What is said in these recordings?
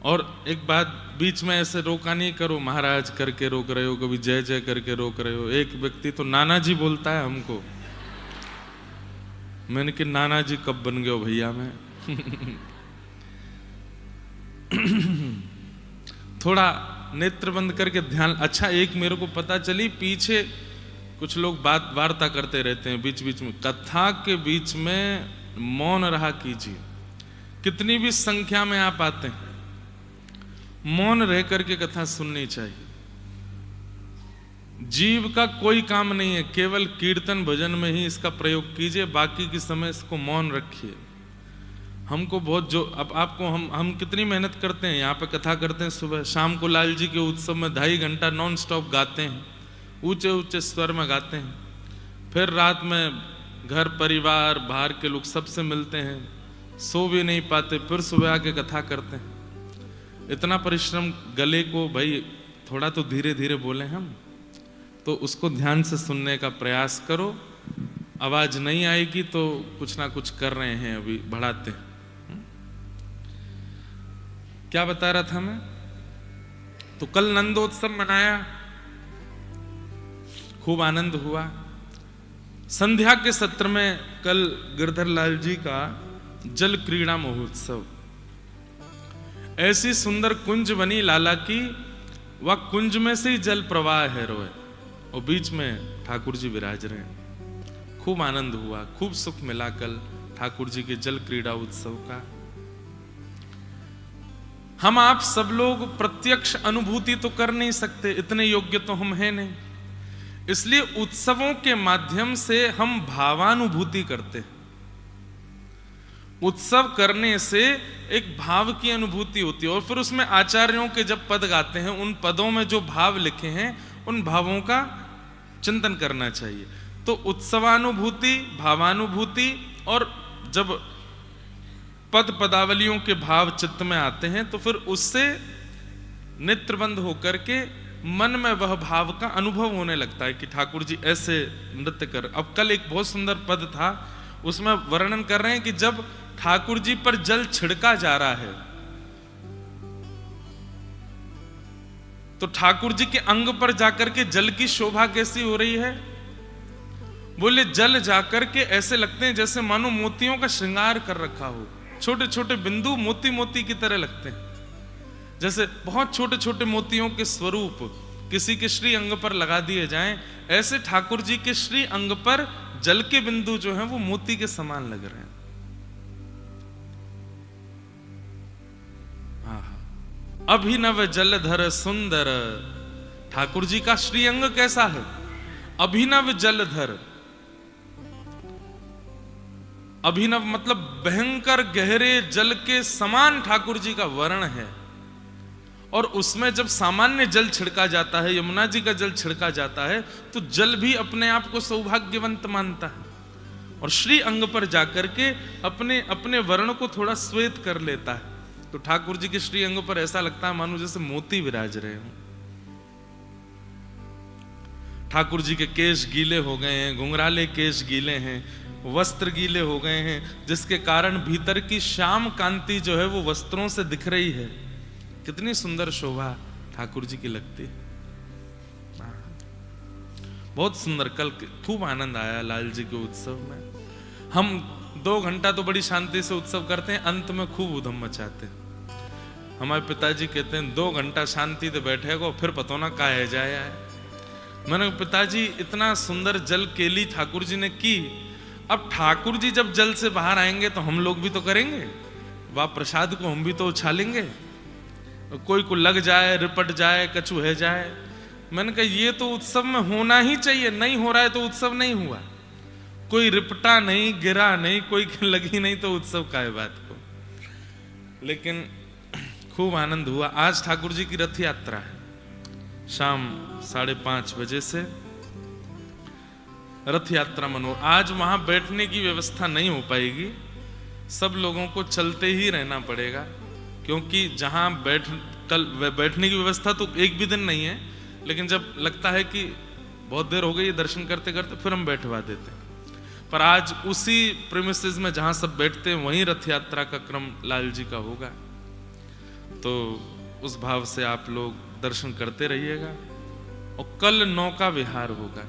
और एक बात बीच में ऐसे रोका नहीं करो, महाराज करके रोक रहे हो, कभी जय जय करके रोक रहे हो। एक व्यक्ति तो नाना जी बोलता है हमको, मैंने कि नाना जी कब बन गए हो भैया मैं। थोड़ा नेत्र बंद करके ध्यान। अच्छा, एक मेरे को पता चली, पीछे कुछ लोग बात वार्ता करते रहते हैं बीच बीच में, कथा के बीच में मौन रहा कीजिए। कितनी भी संख्या में आप आते हैं, मौन रह करके कथा सुननी चाहिए। जीव का कोई काम नहीं है, केवल कीर्तन भजन में ही इसका प्रयोग कीजिए, बाकी के समय इसको मौन रखिए। हमको बहुत जो अब आपको हम कितनी मेहनत करते हैं, यहाँ पे कथा करते हैं, सुबह शाम को लाल जी के उत्सव में 2.5 घंटा नॉन स्टॉप गाते हैं, ऊंचे ऊंचे स्वर में गाते हैं। फिर रात में घर परिवार बाहर के लोग सबसे मिलते हैं, सो भी नहीं पाते, फिर सुबह आके कथा करते हैं। इतना परिश्रम, गले को भाई थोड़ा तो धीरे धीरे बोले हम, तो उसको ध्यान से सुनने का प्रयास करो। आवाज नहीं आएगी तो कुछ ना कुछ कर रहे हैं, अभी बढ़ाते हैं। क्या बता रहा था मैं? तो कल नंदोत्सव मनाया, खूब आनंद हुआ। संध्या के सत्र में कल गिरधर लाल जी का जल क्रीड़ा महोत्सव, ऐसी सुंदर कुंज बनी लाला की, वह कुंज में से ही जल प्रवाह है रोए, और बीच में ठाकुर जी विराज रहे हैं। खूब आनंद हुआ, खूब सुख मिला कल ठाकुर जी के जल क्रीड़ा उत्सव का। हम आप सब लोग प्रत्यक्ष अनुभूति तो कर नहीं सकते, इतने योग्य तो हम हैं नहीं, इसलिए उत्सवों के माध्यम से हम भावानुभूति करते हैं। उत्सव करने से एक भाव की अनुभूति होती है, और फिर उसमें आचार्यों के जब पद गाते हैं, उन पदों में जो भाव लिखे हैं, उन भावों का चिंतन करना चाहिए। तो उत्सवानुभूति, भावानुभूति, और जब पद पदावलियों के भाव चित्त में आते हैं तो फिर उससे नेत्रबंद होकर के मन में वह भाव का अनुभव होने लगता है कि ठाकुर जी ऐसे नृत्य कर। अब कल एक बहुत सुंदर पद था, उसमें वर्णन कर रहे हैं कि जब ठाकुर जी पर जल छिड़का जा रहा है तो ठाकुर जी के अंग पर जाकर के जल की शोभा कैसी हो रही है। बोले जल जाकर के ऐसे लगते हैं जैसे मानो मोतियों का श्रृंगार कर रखा हो, छोटे छोटे बिंदु मोती मोती की तरह लगते हैं, जैसे बहुत छोटे छोटे मोतियों के स्वरूप किसी के श्री अंग पर लगा दिए जाएं, ऐसे ठाकुर जी के श्री अंग पर जल के बिंदु जो हैं वो मोती के समान लग रहे हैं। अभिनव जलधर सुंदर, ठाकुर जी का श्री अंग कैसा है? अभिनव जलधर। अभिनव मतलब भयंकर गहरे जल के समान ठाकुर जी का वर्ण है, और उसमें जब सामान्य जल छिड़का जाता है, यमुना जी का जल छिड़का जाता है, तो जल भी अपने आप को सौभाग्यवंत मानता है और श्री अंग पर जाकर के अपने अपने वर्ण को थोड़ा श्वेत कर लेता है। तो ठाकुर जी के श्री अंग पर ऐसा लगता है मानो जैसे मोती विराज रहे हों। ठाकुर जी के केश गीले हो गए हैं, घुंघराले केश गीले हैं, वस्त्र गीले हो गए हैं, जिसके कारण भीतर की श्याम कांति जो है वो वस्त्रों से दिख रही है। कितनी सुंदर शोभा ठाकुर जी की लगती है। बहुत सुंदर, कल खूब आनंद आया लाल जी के उत्सव में। हम 2 घंटा तो बड़ी शांति से उत्सव करते हैं, अंत में खूब उधम मचाते हैं। हमारे पिताजी कहते हैं 2 घंटा शांति से बैठेगा फिर पता ना का है जाए आए। मैंने पिताजी इतना सुंदर जल केली ठाकुर जी ने की, अब ठाकुर जी जब जल से बाहर आएंगे तो हम लोग भी तो करेंगे, वह प्रसाद को हम भी तो उछालेंगे, कोई को लग जाए, रिपट जाए, कचूहे जाए। मैंने कहा ये तो उत्सव में होना ही चाहिए, नहीं हो रहा है तो उत्सव नहीं हुआ। कोई रिपटा नहीं, गिरा नहीं, कोई लगी नहीं तो उत्सव का है बात को। लेकिन खूब आनंद हुआ। आज ठाकुर जी की रथ यात्रा है, शाम 5:30 बजे से रथ यात्रा मनो। आज वहां बैठने की व्यवस्था नहीं हो पाएगी, सब लोगों को चलते ही रहना पड़ेगा, क्योंकि जहां बैठने की व्यवस्था तो एक भी दिन नहीं है, लेकिन जब लगता है कि बहुत देर हो गई दर्शन करते करते फिर हम बैठवा देते हैं। पर आज उसी प्रीमिसेस में जहां सब बैठते हैं वहीं रथ यात्रा का क्रम लाल जी का होगा। तो उस भाव से आप लोग दर्शन करते रहिएगा। और कल नौका विहार होगा।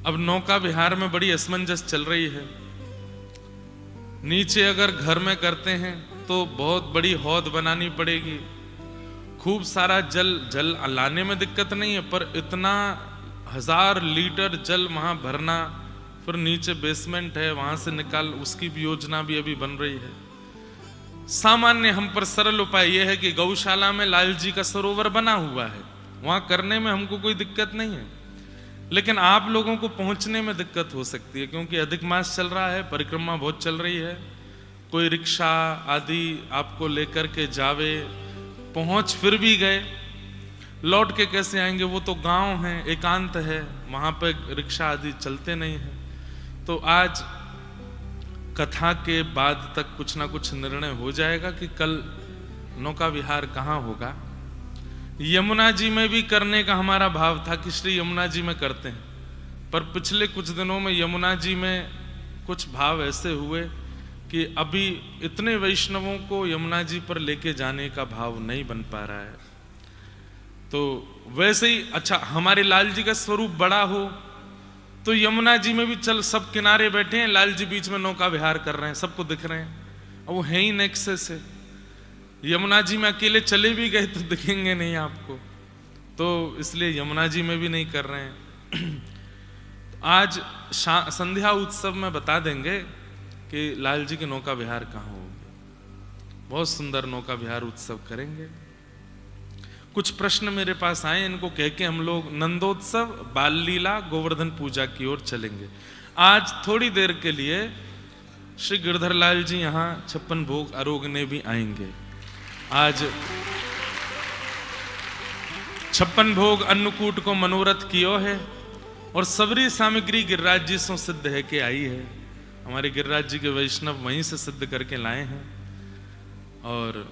अब नौका विहार में बड़ी असमंजस चल रही है। नीचे अगर घर में करते हैं तो बहुत बड़ी हौद बनानी पड़ेगी, खूब सारा जल लाने में दिक्कत नहीं है, पर इतना 1000 लीटर जल वहां भरना, फिर नीचे बेसमेंट है वहां से निकाल, उसकी भी योजना भी अभी बन रही है। सामान्य हम पर सरल उपाय यह है कि गौशाला में लाल जी का सरोवर बना हुआ है, वहां करने में हमको कोई दिक्कत नहीं है। लेकिन आप लोगों को पहुंचने में दिक्कत हो सकती है, क्योंकि अधिक मास चल रहा है, परिक्रमा बहुत चल रही है। कोई रिक्शा आदि आपको लेकर के जावे, पहुंच फिर भी गए, लौट के कैसे आएंगे? वो तो गांव है, एकांत है, वहां पे रिक्शा आदि चलते नहीं है। तो आज कथा के बाद तक कुछ ना कुछ निर्णय हो जाएगा कि कल नौका विहार कहाँ होगा। यमुना जी में भी करने का हमारा भाव था कि श्री यमुना जी में करते हैं, पर पिछले कुछ दिनों में यमुना जी में कुछ भाव ऐसे हुए कि अभी इतने वैष्णवों को यमुना जी पर लेके जाने का भाव नहीं बन पा रहा है। तो वैसे ही अच्छा, हमारे लाल जी का स्वरूप बड़ा हो तो यमुना जी में भी चल, सब किनारे बैठे हैं, लाल जी बीच में नौका विहार कर रहे हैं, सबको दिख रहे हैं, और वो है ही नेक्से से। यमुना जी में अकेले चले भी गए तो दिखेंगे नहीं आपको, तो इसलिए यमुना जी में भी नहीं कर रहे हैं। आज संध्या उत्सव में बता देंगे कि लाल जी के नौका विहार कहाँ होंगे। बहुत सुंदर नौका विहार उत्सव करेंगे। कुछ प्रश्न मेरे पास आए, इनको कह के हम लोग नंदोत्सव, बाल लीला, गोवर्धन पूजा की ओर चलेंगे। आज थोड़ी देर के लिए श्री गिरधर लाल जी यहाँ 56 भोग आरोगने भी आएंगे। आज 56 भोग अन्नकूट को मनोरथ कियो है, और सबरी सामग्री गिरिराज जी से सिद्ध है कि आई है। हमारे गिरिराज जी के वैष्णव वहीं से सिद्ध करके लाए हैं, और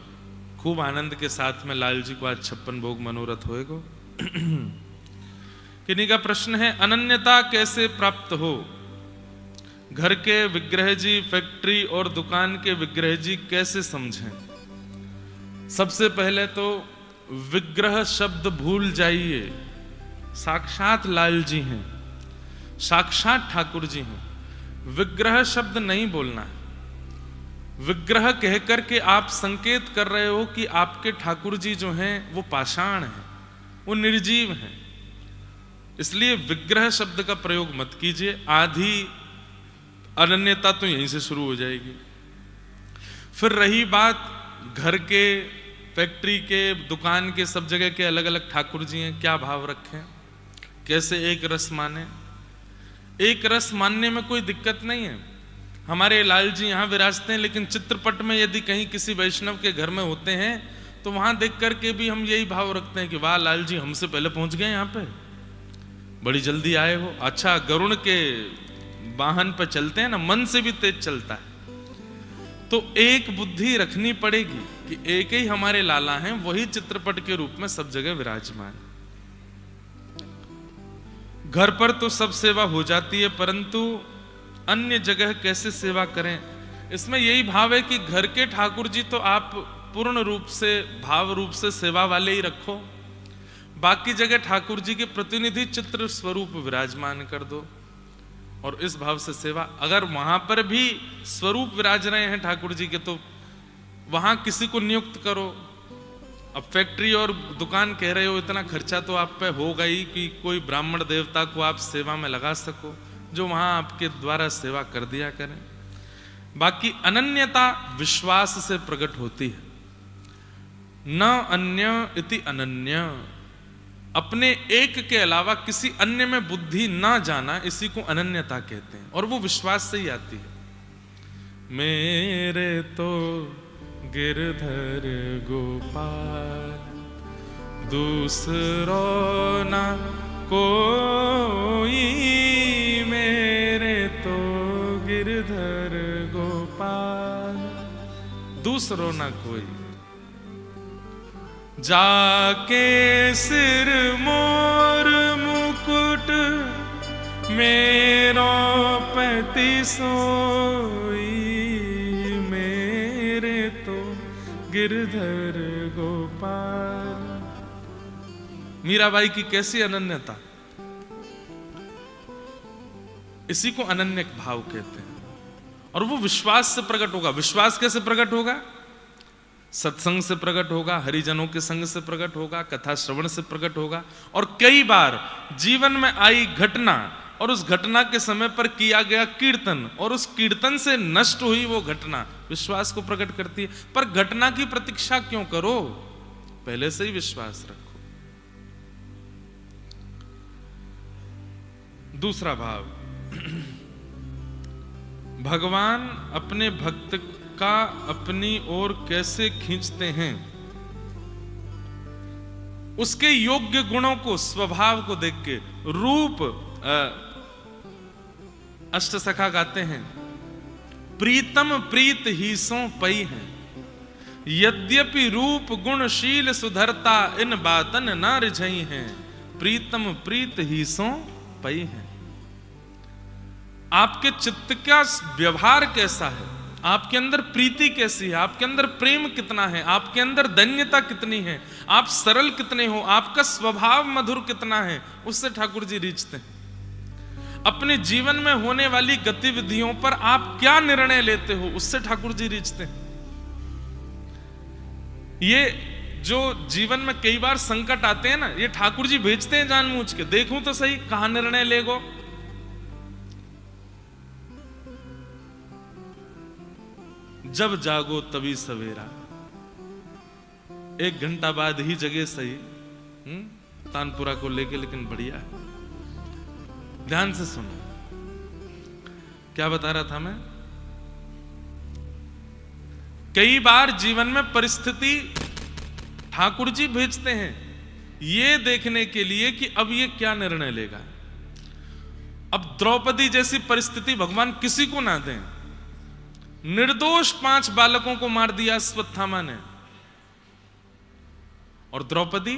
खूब आनंद के साथ में लाल जी को आज 56 भोग मनोरथ होएगा। किन्हीं का प्रश्न है, अनन्यता कैसे प्राप्त हो? घर के विग्रह जी, फैक्ट्री और दुकान के विग्रह जी कैसे समझें? सबसे पहले तो विग्रह शब्द भूल जाइए। साक्षात लाल जी हैं, साक्षात ठाकुर जी हैं। विग्रह शब्द नहीं बोलना है। विग्रह कहकर के आप संकेत कर रहे हो कि आपके ठाकुर जी जो हैं वो पाषाण हैं, वो निर्जीव हैं, इसलिए विग्रह शब्द का प्रयोग मत कीजिए। आधी अनन्यता तो यहीं से शुरू हो जाएगी। फिर रही बात घर के, फैक्ट्री के, दुकान के, सब जगह के अलग अलग ठाकुर जी हैं, क्या भाव रखें, कैसे एक रस माने? एक रस मानने में कोई दिक्कत नहीं है। हमारे लाल जी यहाँ विराजते हैं, लेकिन चित्रपट में यदि कहीं किसी वैष्णव के घर में होते हैं तो वहां देख करके भी हम यही भाव रखते हैं कि वाह लाल जी हमसे पहले पहुंच गए, यहाँ पे बड़ी जल्दी आए हो। अच्छा, गरुड़ के वाहन पर चलते हैं ना, मन से भी तेज चलता है। तो एक बुद्धि रखनी पड़ेगी कि एक ही हमारे लाला हैं, वही चित्रपट के रूप में सब जगह विराजमान। घर पर तो सब सेवा हो जाती है, परंतु अन्य जगह कैसे सेवा करें, इसमें यही भाव है कि घर के ठाकुर जी तो आप पूर्ण रूप से, भाव रूप से सेवा वाले ही रखो, बाकी जगह ठाकुर जी के प्रतिनिधि चित्र स्वरूप विराजमान कर दो, और इस भाव से सेवा। अगर वहां पर भी स्वरूप विराज रहे हैं ठाकुर जी के, तो वहां किसी को नियुक्त करो। अब फैक्ट्री और दुकान कह रहे हो, इतना खर्चा तो आप पे होगा ही कि कोई ब्राह्मण देवता को आप सेवा में लगा सको, जो वहां आपके द्वारा सेवा कर दिया करें। बाकी अनन्यता विश्वास से प्रकट होती है। न अन्य इति अनन्य, अपने एक के अलावा किसी अन्य में बुद्धि ना जाना, इसी को अनन्यता कहते हैं, और वो विश्वास से ही आती है। मेरे तो गिरधर गोपाल, दूसरो ना कोई, मेरे तो गिरधर गोपाल, दूसरो ना कोई। जाके सिर मोर मुकुट, मेरो पति सोई, मेरे तो गिरधर गोपाल। मीराबाई की कैसी अनन्यता, इसी को अनन्य भाव कहते हैं। और वो विश्वास से प्रकट होगा। विश्वास कैसे प्रकट होगा? सत्संग से प्रकट होगा, हरिजनों के संग से प्रकट होगा, कथा श्रवण से प्रकट होगा। और कई बार जीवन में आई घटना और उस घटना के समय पर किया गया कीर्तन और उस कीर्तन से नष्ट हुई वो घटना विश्वास को प्रकट करती है। पर घटना की प्रतीक्षा क्यों करो, पहले से ही विश्वास रखो। दूसरा भाव, भगवान अपने भक्त का अपनी ओर कैसे खींचते हैं, उसके योग्य गुणों को, स्वभाव को देख के। रूप, अष्टसखा गाते हैं, प्रीतम प्रीत ही सो पई है, यद्यपि रूप गुणशील सुधरता, इन बातन न रिझई है, प्रीतम प्रीत ही सो पई है। आपके चित्त का व्यवहार कैसा है, आपके अंदर प्रीति कैसी है, आपके अंदर प्रेम कितना है, आपके अंदर धन्यता कितनी है, आप सरल कितने हो, आपका स्वभाव मधुर कितना है, उससे ठाकुर जी रीझते हैं। अपने जीवन में होने वाली गतिविधियों पर आप क्या निर्णय लेते हो, उससे ठाकुर जी रीझते हैं। ये जो जीवन में कई बार संकट आते हैं ना, ये ठाकुर जी भेजते हैं जानबूझ के, देखूं तो सही कहां निर्णय लेगो। जब जागो तभी सवेरा, 1 घंटा बाद ही जगे सही। तानपुरा को लेके, लेकिन बढ़िया है, ध्यान से सुनो। क्या बता रहा था मैं? कई बार जीवन में परिस्थिति ठाकुर जी भेजते हैं ये देखने के लिए कि अब ये क्या निर्णय लेगा। अब द्रौपदी जैसी परिस्थिति भगवान किसी को ना दें। निर्दोष 5 बालकों को मार दिया अश्वत्थामा ने, और द्रौपदी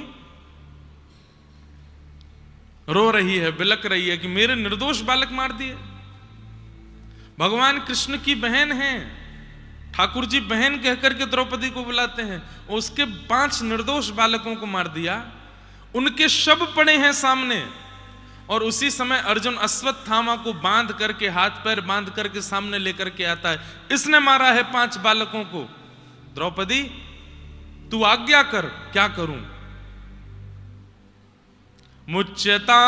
रो रही है, बिलक रही है कि मेरे निर्दोष बालक मार दिए। भगवान कृष्ण की बहन है, ठाकुर जी बहन कहकर के द्रौपदी को बुलाते हैं, उसके 5 निर्दोष बालकों को मार दिया। उनके शव पड़े हैं सामने, और उसी समय अर्जुन अश्वत्थामा को बांध करके, हाथ पैर बांध करके सामने लेकर के आता है, इसने मारा है 5 बालकों को। द्रौपदी तू आज्ञा कर, क्या करूं? मुच्यता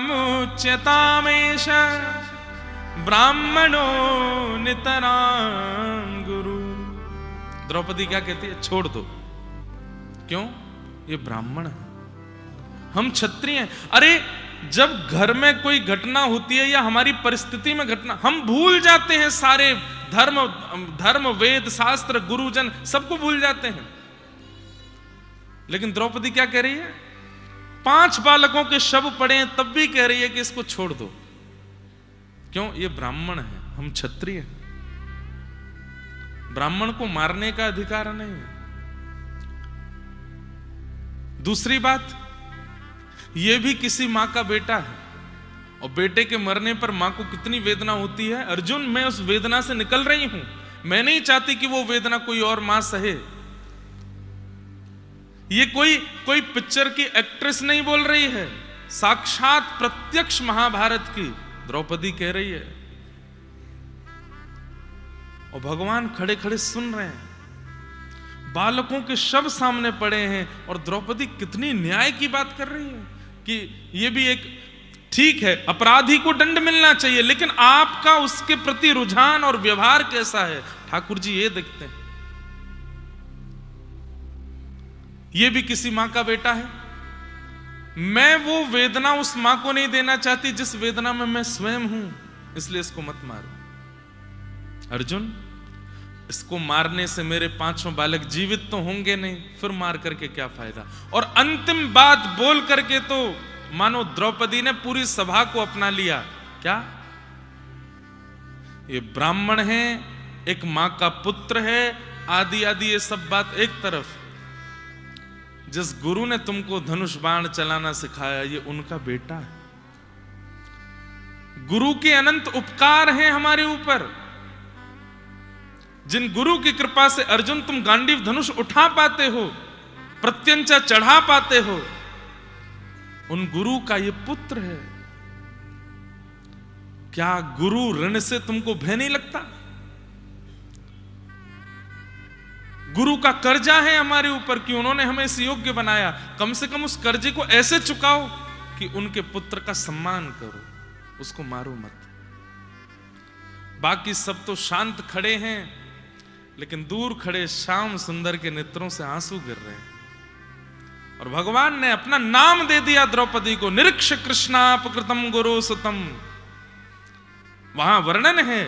मुच्यतामेष ब्राह्मणो नितरां गुरु। द्रौपदी क्या कहती है? छोड़ दो। क्यों? ये ब्राह्मण है, हम क्षत्रिय हैं। अरे जब घर में कोई घटना होती है या हमारी परिस्थिति में घटना, हम भूल जाते हैं सारे धर्म वेद शास्त्र गुरुजन सबको भूल जाते हैं। लेकिन द्रौपदी क्या कह रही है? 5 बालकों के शव पड़े हैं, तब भी कह रही है कि इसको छोड़ दो। क्यों? ये ब्राह्मण है, हम क्षत्रिय हैं, ब्राह्मण को मारने का अधिकार नहीं है। दूसरी बात, ये भी किसी मां का बेटा है, और बेटे के मरने पर मां को कितनी वेदना होती है। अर्जुन मैं उस वेदना से निकल रही हूं, मैं नहीं चाहती कि वो वेदना कोई और मां सहे। ये कोई पिक्चर की एक्ट्रेस नहीं बोल रही है, साक्षात प्रत्यक्ष महाभारत की द्रौपदी कह रही है, और भगवान खड़े खड़े सुन रहे हैं। बालकों के शव सामने पड़े हैं, और द्रौपदी कितनी न्याय की बात कर रही है कि ये भी एक ठीक है, अपराधी को दंड मिलना चाहिए, लेकिन आपका उसके प्रति रुझान और व्यवहार कैसा है, ठाकुर जी ये देखते हैं। ये भी किसी मां का बेटा है। मैं वो वेदना उस मां को नहीं देना चाहती जिस वेदना में मैं स्वयं हूं, इसलिए इसको मत मारो। अर्जुन, इसको मारने से मेरे 5 बालक जीवित तो होंगे नहीं, फिर मार करके क्या फायदा। और अंतिम बात बोल करके तो मानो द्रौपदी ने पूरी सभा को अपना लिया। क्या? ये ब्राह्मण है, एक मां का पुत्र है, आदि आदि ये सब बात एक तरफ। जिस गुरु ने तुमको धनुष बाण चलाना सिखाया, ये उनका बेटा है। गुरु के अनंत उपकार हैं हमारे ऊपर। जिन गुरु की कृपा से अर्जुन तुम गांडीव धनुष उठा पाते हो, प्रत्यंचा चढ़ा पाते हो, उन गुरु का ये पुत्र है। क्या गुरु ऋण से तुमको भय नहीं लगता? गुरु का कर्जा है हमारे ऊपर कि उन्होंने हमें इस योग्य बनाया। कम से कम उस कर्जे को ऐसे चुकाओ कि उनके पुत्र का सम्मान करो, उसको मारो मत। बाकी सब तो शांत खड़े हैं, लेकिन दूर खड़े श्याम सुंदर के नेत्रों से आंसू गिर रहे हैं। और भगवान ने अपना नाम दे दिया द्रौपदी को, निरीक्ष कृष्णापकृतम गुरु सुतम। वहां वर्णन है,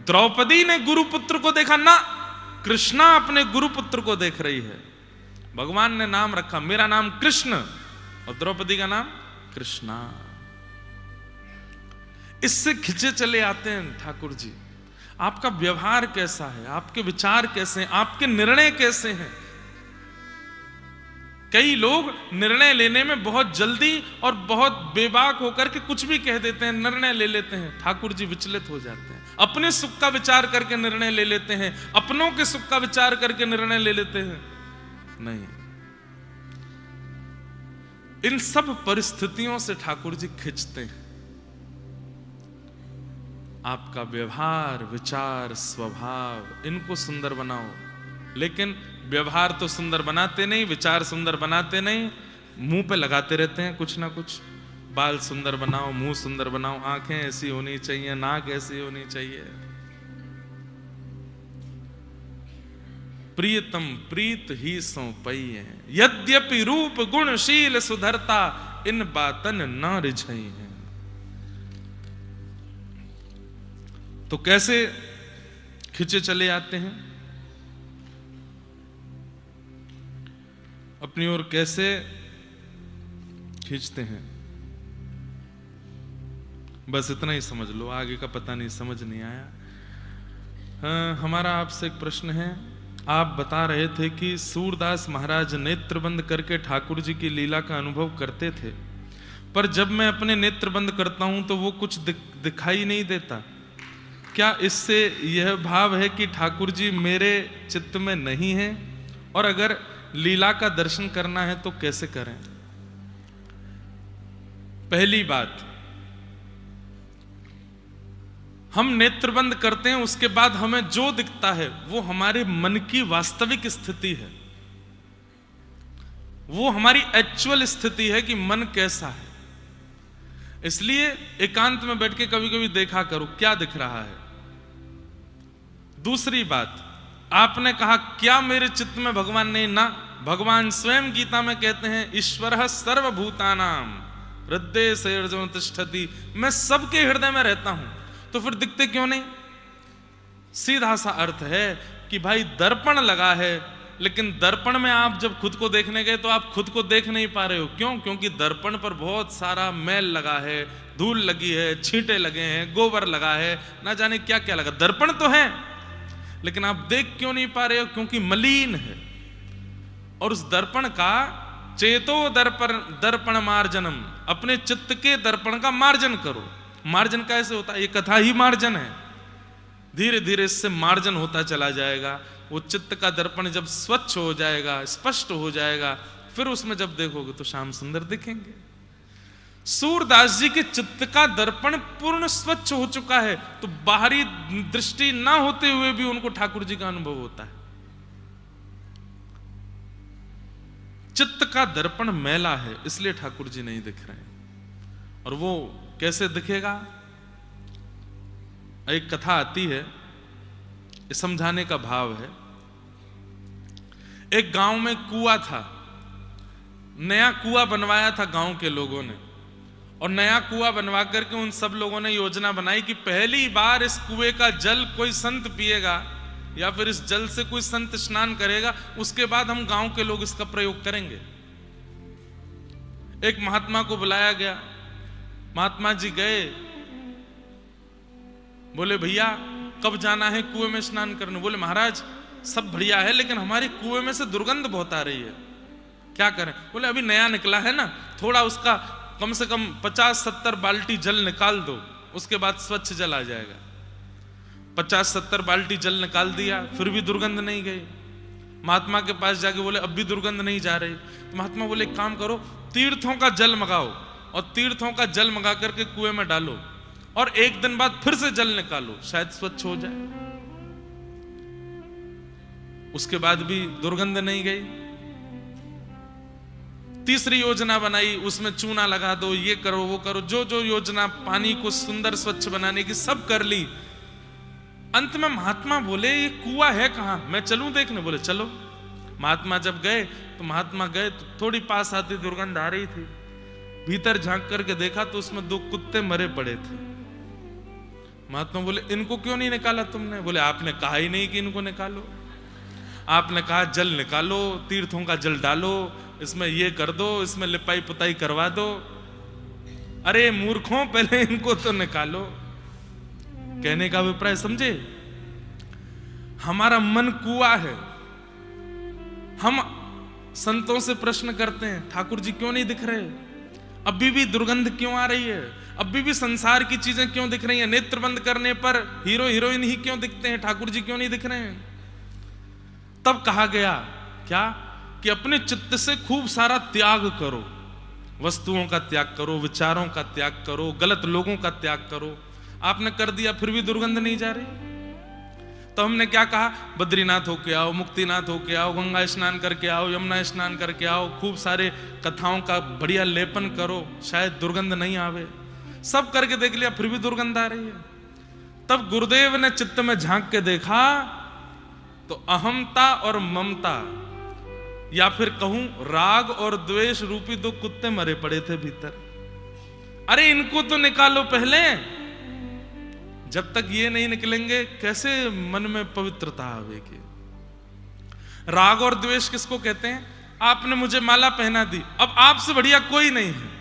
द्रौपदी ने गुरुपुत्र को देखा ना, कृष्णा अपने गुरुपुत्र को देख रही है। भगवान ने नाम रखा, मेरा नाम कृष्ण और द्रौपदी का नाम कृष्णा। इससे खिंचे चले आते हैं ठाकुर जी। आपका व्यवहार कैसा है, आपके विचार कैसे हैं, आपके निर्णय कैसे हैं। कई लोग निर्णय लेने में बहुत जल्दी और बहुत बेबाक होकर के कुछ भी कह देते हैं, निर्णय ले लेते हैं। ठाकुर जी विचलित हो जाते हैं, अपने सुख का विचार करके निर्णय ले लेते हैं, अपनों के सुख का विचार करके निर्णय ले लेते हैं। नहीं, इन सब परिस्थितियों से ठाकुर जी खिंचते हैं। आपका व्यवहार, विचार, स्वभाव, इनको सुंदर बनाओ। लेकिन व्यवहार तो सुंदर बनाते नहीं, विचार सुंदर बनाते नहीं, मुंह पे लगाते रहते हैं कुछ ना कुछ। बाल सुंदर बनाओ, मुंह सुंदर बनाओ, आंखें ऐसी होनी चाहिए, नाक ऐसी होनी चाहिए। प्रियतम प्रीत ही सो पई है, यद्यपि रूप गुणशील सुधरता, इन बातन न रिझई है। तो कैसे खिंचे चले आते हैं, अपनी ओर कैसे खींचते हैं, बस इतना ही समझ लो, आगे का पता नहीं, समझ नहीं आया। हाँ, हमारा आपसे एक प्रश्न है। आप बता रहे थे कि सूरदास महाराज नेत्र बंद करके ठाकुर जी की लीला का अनुभव करते थे, पर जब मैं अपने नेत्र बंद करता हूं तो वो कुछ दिखाई नहीं देता। क्या इससे यह भाव है कि ठाकुर जी मेरे चित्त में नहीं है? और अगर लीला का दर्शन करना है तो कैसे करें? पहली बात, हम नेत्र बंद करते हैं, उसके बाद हमें जो दिखता है वो हमारे मन की वास्तविक स्थिति है, वो हमारी एक्चुअल स्थिति है कि मन कैसा है। इसलिए एकांत में बैठ के कभी कभी देखा करो क्या दिख रहा है। दूसरी बात, आपने कहा क्या मेरे चित्त में भगवान नहीं? ना, भगवान स्वयं गीता में कहते हैं ईश्वरः सर्वभूतानां हृदये सैर्जं तिष्ठति, मैं सबके हृदय में रहता हूं। तो फिर दिखते क्यों नहीं? सीधा सा अर्थ है कि भाई दर्पण लगा है, लेकिन दर्पण में आप जब खुद को देखने गए तो आप खुद को देख नहीं पा रहे हो। क्यों? क्योंकि दर्पण पर बहुत सारा मैल लगा है, धूल लगी है, छींटे लगे हैं, गोबर लगा है, ना जाने क्या क्या लगा। दर्पण तो है, लेकिन आप देख क्यों नहीं पा रहे हो? क्योंकि मलिन है। और उस दर्पण का चेतो दर्पण मार्जनम, अपने चित्त के दर्पण का मार्जन करो। मार्जन कैसे होता है? ये कथा ही मार्जन है। धीरे धीरे इससे मार्जन होता चला जाएगा। वो चित्त का दर्पण जब स्वच्छ हो जाएगा, स्पष्ट हो जाएगा, फिर उसमें जब देखोगे तो श्याम सुंदर दिखेंगे। सूरदास जी के चित्त का दर्पण पूर्ण स्वच्छ हो चुका है, तो बाहरी दृष्टि ना होते हुए भी उनको ठाकुर जी का अनुभव होता है। चित्त का दर्पण मैला है, इसलिए ठाकुर जी नहीं दिख रहे हैं। और वो कैसे दिखेगा? एक कथा आती है, ये समझाने का भाव है। एक गांव में कुआं था, नया कुआं बनवाया था गांव के लोगों ने, और नया कुआं बनवा करके उन सब लोगों ने योजना बनाई कि पहली बार इस कुएं का जल कोई संत पिएगा या फिर इस जल से कोई संत स्नान करेगा, उसके बाद हम गांव के लोग इसका प्रयोग करेंगे। एक महात्मा को बुलाया गया, महात्मा जी गए, बोले भैया कब जाना है कुएं में स्नान करने? बोले महाराज सब बढ़िया है, लेकिन हमारे कुएं में से दुर्गंध बहुत आ रही है, क्या करें? बोले अभी नया निकला है ना, थोड़ा उसका कम से कम 50-70 बाल्टी जल निकाल दो, उसके बाद स्वच्छ जल आ जाएगा। 50-70 बाल्टी जल निकाल दिया, फिर भी दुर्गंध नहीं गई। महात्मा के पास जाके बोले अब भी दुर्गंध नहीं जा रही। तो महात्मा बोले एक काम करो, तीर्थों का जल मंगाओ और तीर्थों का जल मंगा करके कुएं में डालो और 1 दिन बाद फिर से जल निकालो, शायद स्वच्छ हो जाए। उसके बाद भी दुर्गंध नहीं गई। तीसरी योजना बनाई, उसमें चूना लगा दो, ये करो वो करो, जो जो योजना पानी को सुंदर स्वच्छ बनाने की सब कर ली। अंत में महात्मा बोले ये कुआं है कहां, मैं चलूं देखने? बोले चलो। महात्मा जब गए तो महात्मा गए तो थोड़ी पास आती दुर्गंध आ रही थी। भीतर झांक करके देखा तो उसमें 2 कुत्ते मरे पड़े थे। महात्मा बोले इनको क्यों नहीं निकाला तुमने? बोले आपने कहा ही नहीं कि इनको निकालो, आपने कहा जल निकालो, तीर्थों का जल डालो, इसमें ये कर दो, इसमें लिपाई पुताई करवा दो। अरे मूर्खों, पहले इनको तो निकालो। कहने का अभिप्राय समझे? हमारा मन कुआं है। हम संतों से प्रश्न करते हैं ठाकुर जी क्यों नहीं दिख रहे, अभी भी दुर्गंध क्यों आ रही है, अभी भी संसार की चीजें क्यों दिख रही हैं, नेत्र बंद करने पर हीरो हीरोइन ही क्यों दिखते हैं, ठाकुर जी क्यों नहीं दिख रहे हैं? तब कहा गया क्या कि अपने चित्त से खूब सारा त्याग करो, वस्तुओं का त्याग करो, विचारों का त्याग करो, गलत लोगों का त्याग करो। आपने कर दिया फिर भी दुर्गंध नहीं जा रही। तो हमने क्या कहा, बद्रीनाथ होके आओ, मुक्तिनाथ होके आओ, गंगा स्नान करके आओ, यमुना स्नान करके आओ, खूब सारे कथाओं का बढ़िया लेपन करो, शायद दुर्गंध नहीं आवे। सब करके देख लिया फिर भी दुर्गंध आ रही है। तब गुरुदेव ने चित्त में झांक के देखा तो अहमता और ममता, या फिर कहूं राग और द्वेष रूपी 2 कुत्ते मरे पड़े थे भीतर। अरे इनको तो निकालो पहले, जब तक ये नहीं निकलेंगे कैसे मन में पवित्रता आवेगी। राग और द्वेष किसको कहते हैं? आपने मुझे माला पहना दी, अब आपसे बढ़िया कोई नहीं है,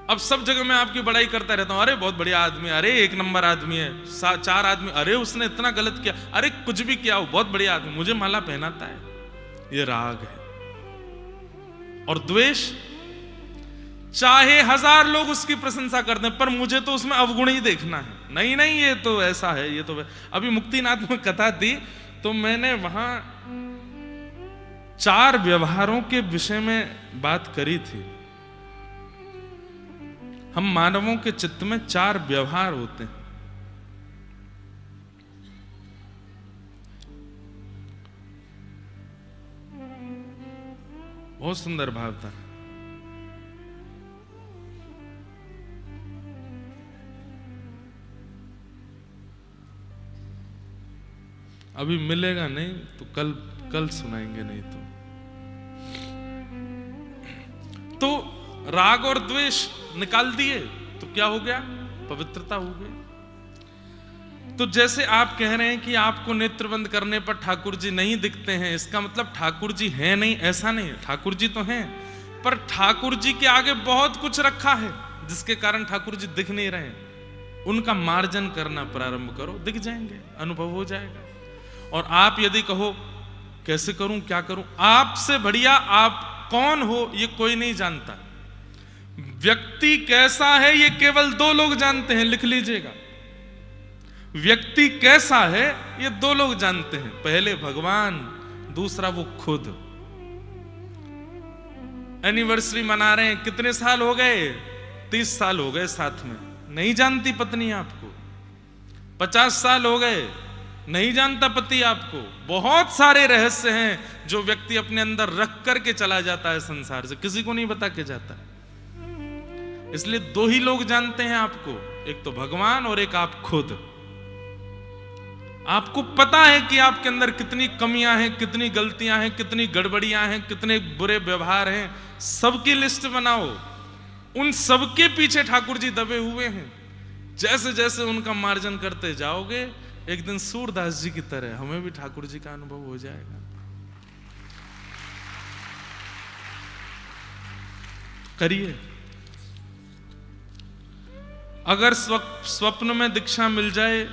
अब सब जगह मैं आपकी बड़ाई करता रहता हूं, अरे बहुत बढ़िया आदमी, अरे 1 नंबर आदमी है, 4 आदमी, अरे उसने इतना गलत किया, अरे कुछ भी किया हो, बहुत बढ़िया आदमी, मुझे माला पहनाता है। ये राग है। और द्वेष, चाहे 1000 लोग उसकी प्रशंसा कर दें पर मुझे तो उसमें अवगुण ही देखना है। नहीं नहीं, ये तो ऐसा है, ये तो अभी मुक्तिनाथ में कथा थी तो मैंने वहां 4 व्यवहारों के विषय में बात करी थी। हम मानवों के चित्त में 4 व्यवहार होते हैं। बहुत सुंदर भाव था। अभी मिलेगा नहीं तो कल सुनाएंगे, नहीं तो राग और द्वेष निकाल दिए तो क्या हो गया? पवित्रता हो गई। तो जैसे आप कह रहे हैं कि आपको नेत्र बंद करने पर ठाकुर जी नहीं दिखते हैं, इसका मतलब ठाकुर जी हैं नहीं, ऐसा नहीं है। ठाकुर जी तो हैं, पर ठाकुर जी के आगे बहुत कुछ रखा है जिसके कारण ठाकुर जी दिख नहीं रहे हैं। उनका मार्जन करना प्रारंभ करो, दिख जाएंगे, अनुभव हो जाएगा। और आप यदि कहो कैसे करूं, क्या करूं, आपसे बढ़िया आप कौन हो ये कोई नहीं जानता। व्यक्ति कैसा है ये केवल 2 लोग जानते हैं, लिख लीजिएगा। व्यक्ति कैसा है ये 2 लोग जानते हैं, पहले भगवान, दूसरा वो खुद। एनिवर्सरी मना रहे हैं, कितने साल हो गए? 30 साल हो गए साथ में, नहीं जानती पत्नी आपको। 50 साल हो गए, नहीं जानता पति आपको। बहुत सारे रहस्य हैं जो व्यक्ति अपने अंदर रख करके चला जाता है संसार से, किसी को नहीं बता के जाता। इसलिए 2 ही लोग जानते हैं आपको, एक तो भगवान और एक आप खुद। आपको पता है कि आपके अंदर कितनी कमियां हैं, कितनी गलतियां हैं, कितनी गड़बड़ियां हैं, कितने बुरे व्यवहार हैं, सबकी लिस्ट बनाओ। उन सबके पीछे ठाकुर जी दबे हुए हैं। जैसे जैसे उनका मार्जन करते जाओगे, एक दिन सूरदास जी की तरह हमें भी ठाकुर जी का अनुभव हो जाएगा। करिए। अगर स्वप्न में दीक्षा मिल जाए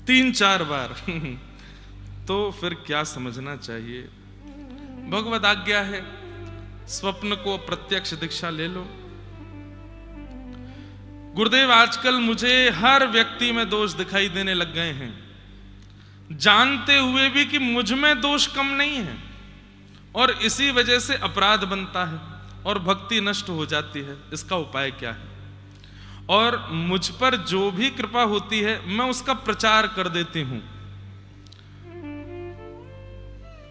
3-4 बार तो फिर क्या समझना चाहिए? भगवद आज्ञा है, स्वप्न को प्रत्यक्ष दीक्षा ले लो। गुरुदेव आजकल मुझे हर व्यक्ति में दोष दिखाई देने लग गए हैं, जानते हुए भी कि मुझ में दोष कम नहीं है, और इसी वजह से अपराध बनता है और भक्ति नष्ट हो जाती है। इसका उपाय क्या है? और मुझ पर जो भी कृपा होती है मैं उसका प्रचार कर देती हूं,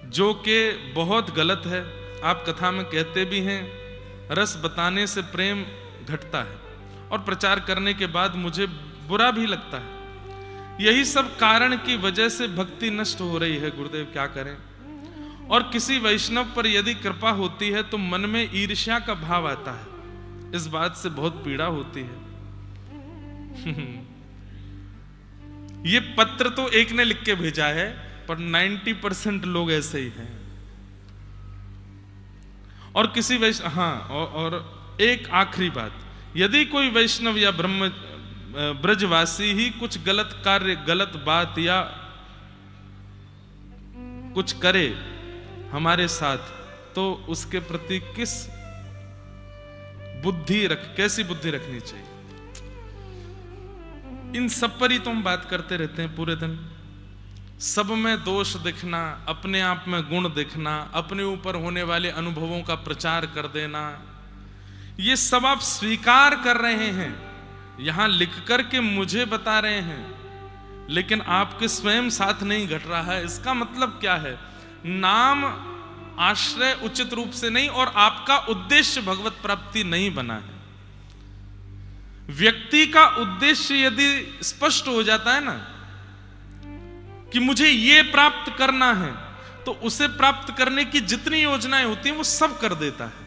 जो कि बहुत गलत है। आप कथा में कहते भी हैं रस बताने से प्रेम घटता है, और प्रचार करने के बाद मुझे बुरा भी लगता है। यही सब कारण की वजह से भक्ति नष्ट हो रही है। गुरुदेव क्या करें? और किसी वैष्णव पर यदि कृपा होती है तो मन में ईर्ष्या का भाव आता है। इस बात से बहुत पीड़ा होती है। ये पत्र तो एक ने लिख के भेजा है, पर 90% लोग ऐसे ही हैं। और किसी वैष्णव, हाँ, और एक आखिरी बात, यदि कोई वैष्णव या ब्रजवासी ही कुछ गलत कार्य, गलत बात या कुछ करे हमारे साथ, तो उसके प्रति कैसी बुद्धि रखनी चाहिए? इन सब पर ही तो हम बात करते रहते हैं पूरे दिन। सब में दोष दिखना, अपने आप में गुण दिखना, अपने ऊपर होने वाले अनुभवों का प्रचार कर देना, ये सब आप स्वीकार कर रहे हैं, यहां लिख करके मुझे बता रहे हैं, लेकिन आपके स्वयं साथ नहीं घट रहा है। इसका मतलब क्या है? नाम आश्रय उचित रूप से नहीं, और आपका उद्देश्य भगवत प्राप्ति नहीं बना है। व्यक्ति का उद्देश्य यदि स्पष्ट हो जाता है ना कि मुझे ये प्राप्त करना है, तो उसे प्राप्त करने की जितनी योजनाएं होती हैं वो सब कर देता है।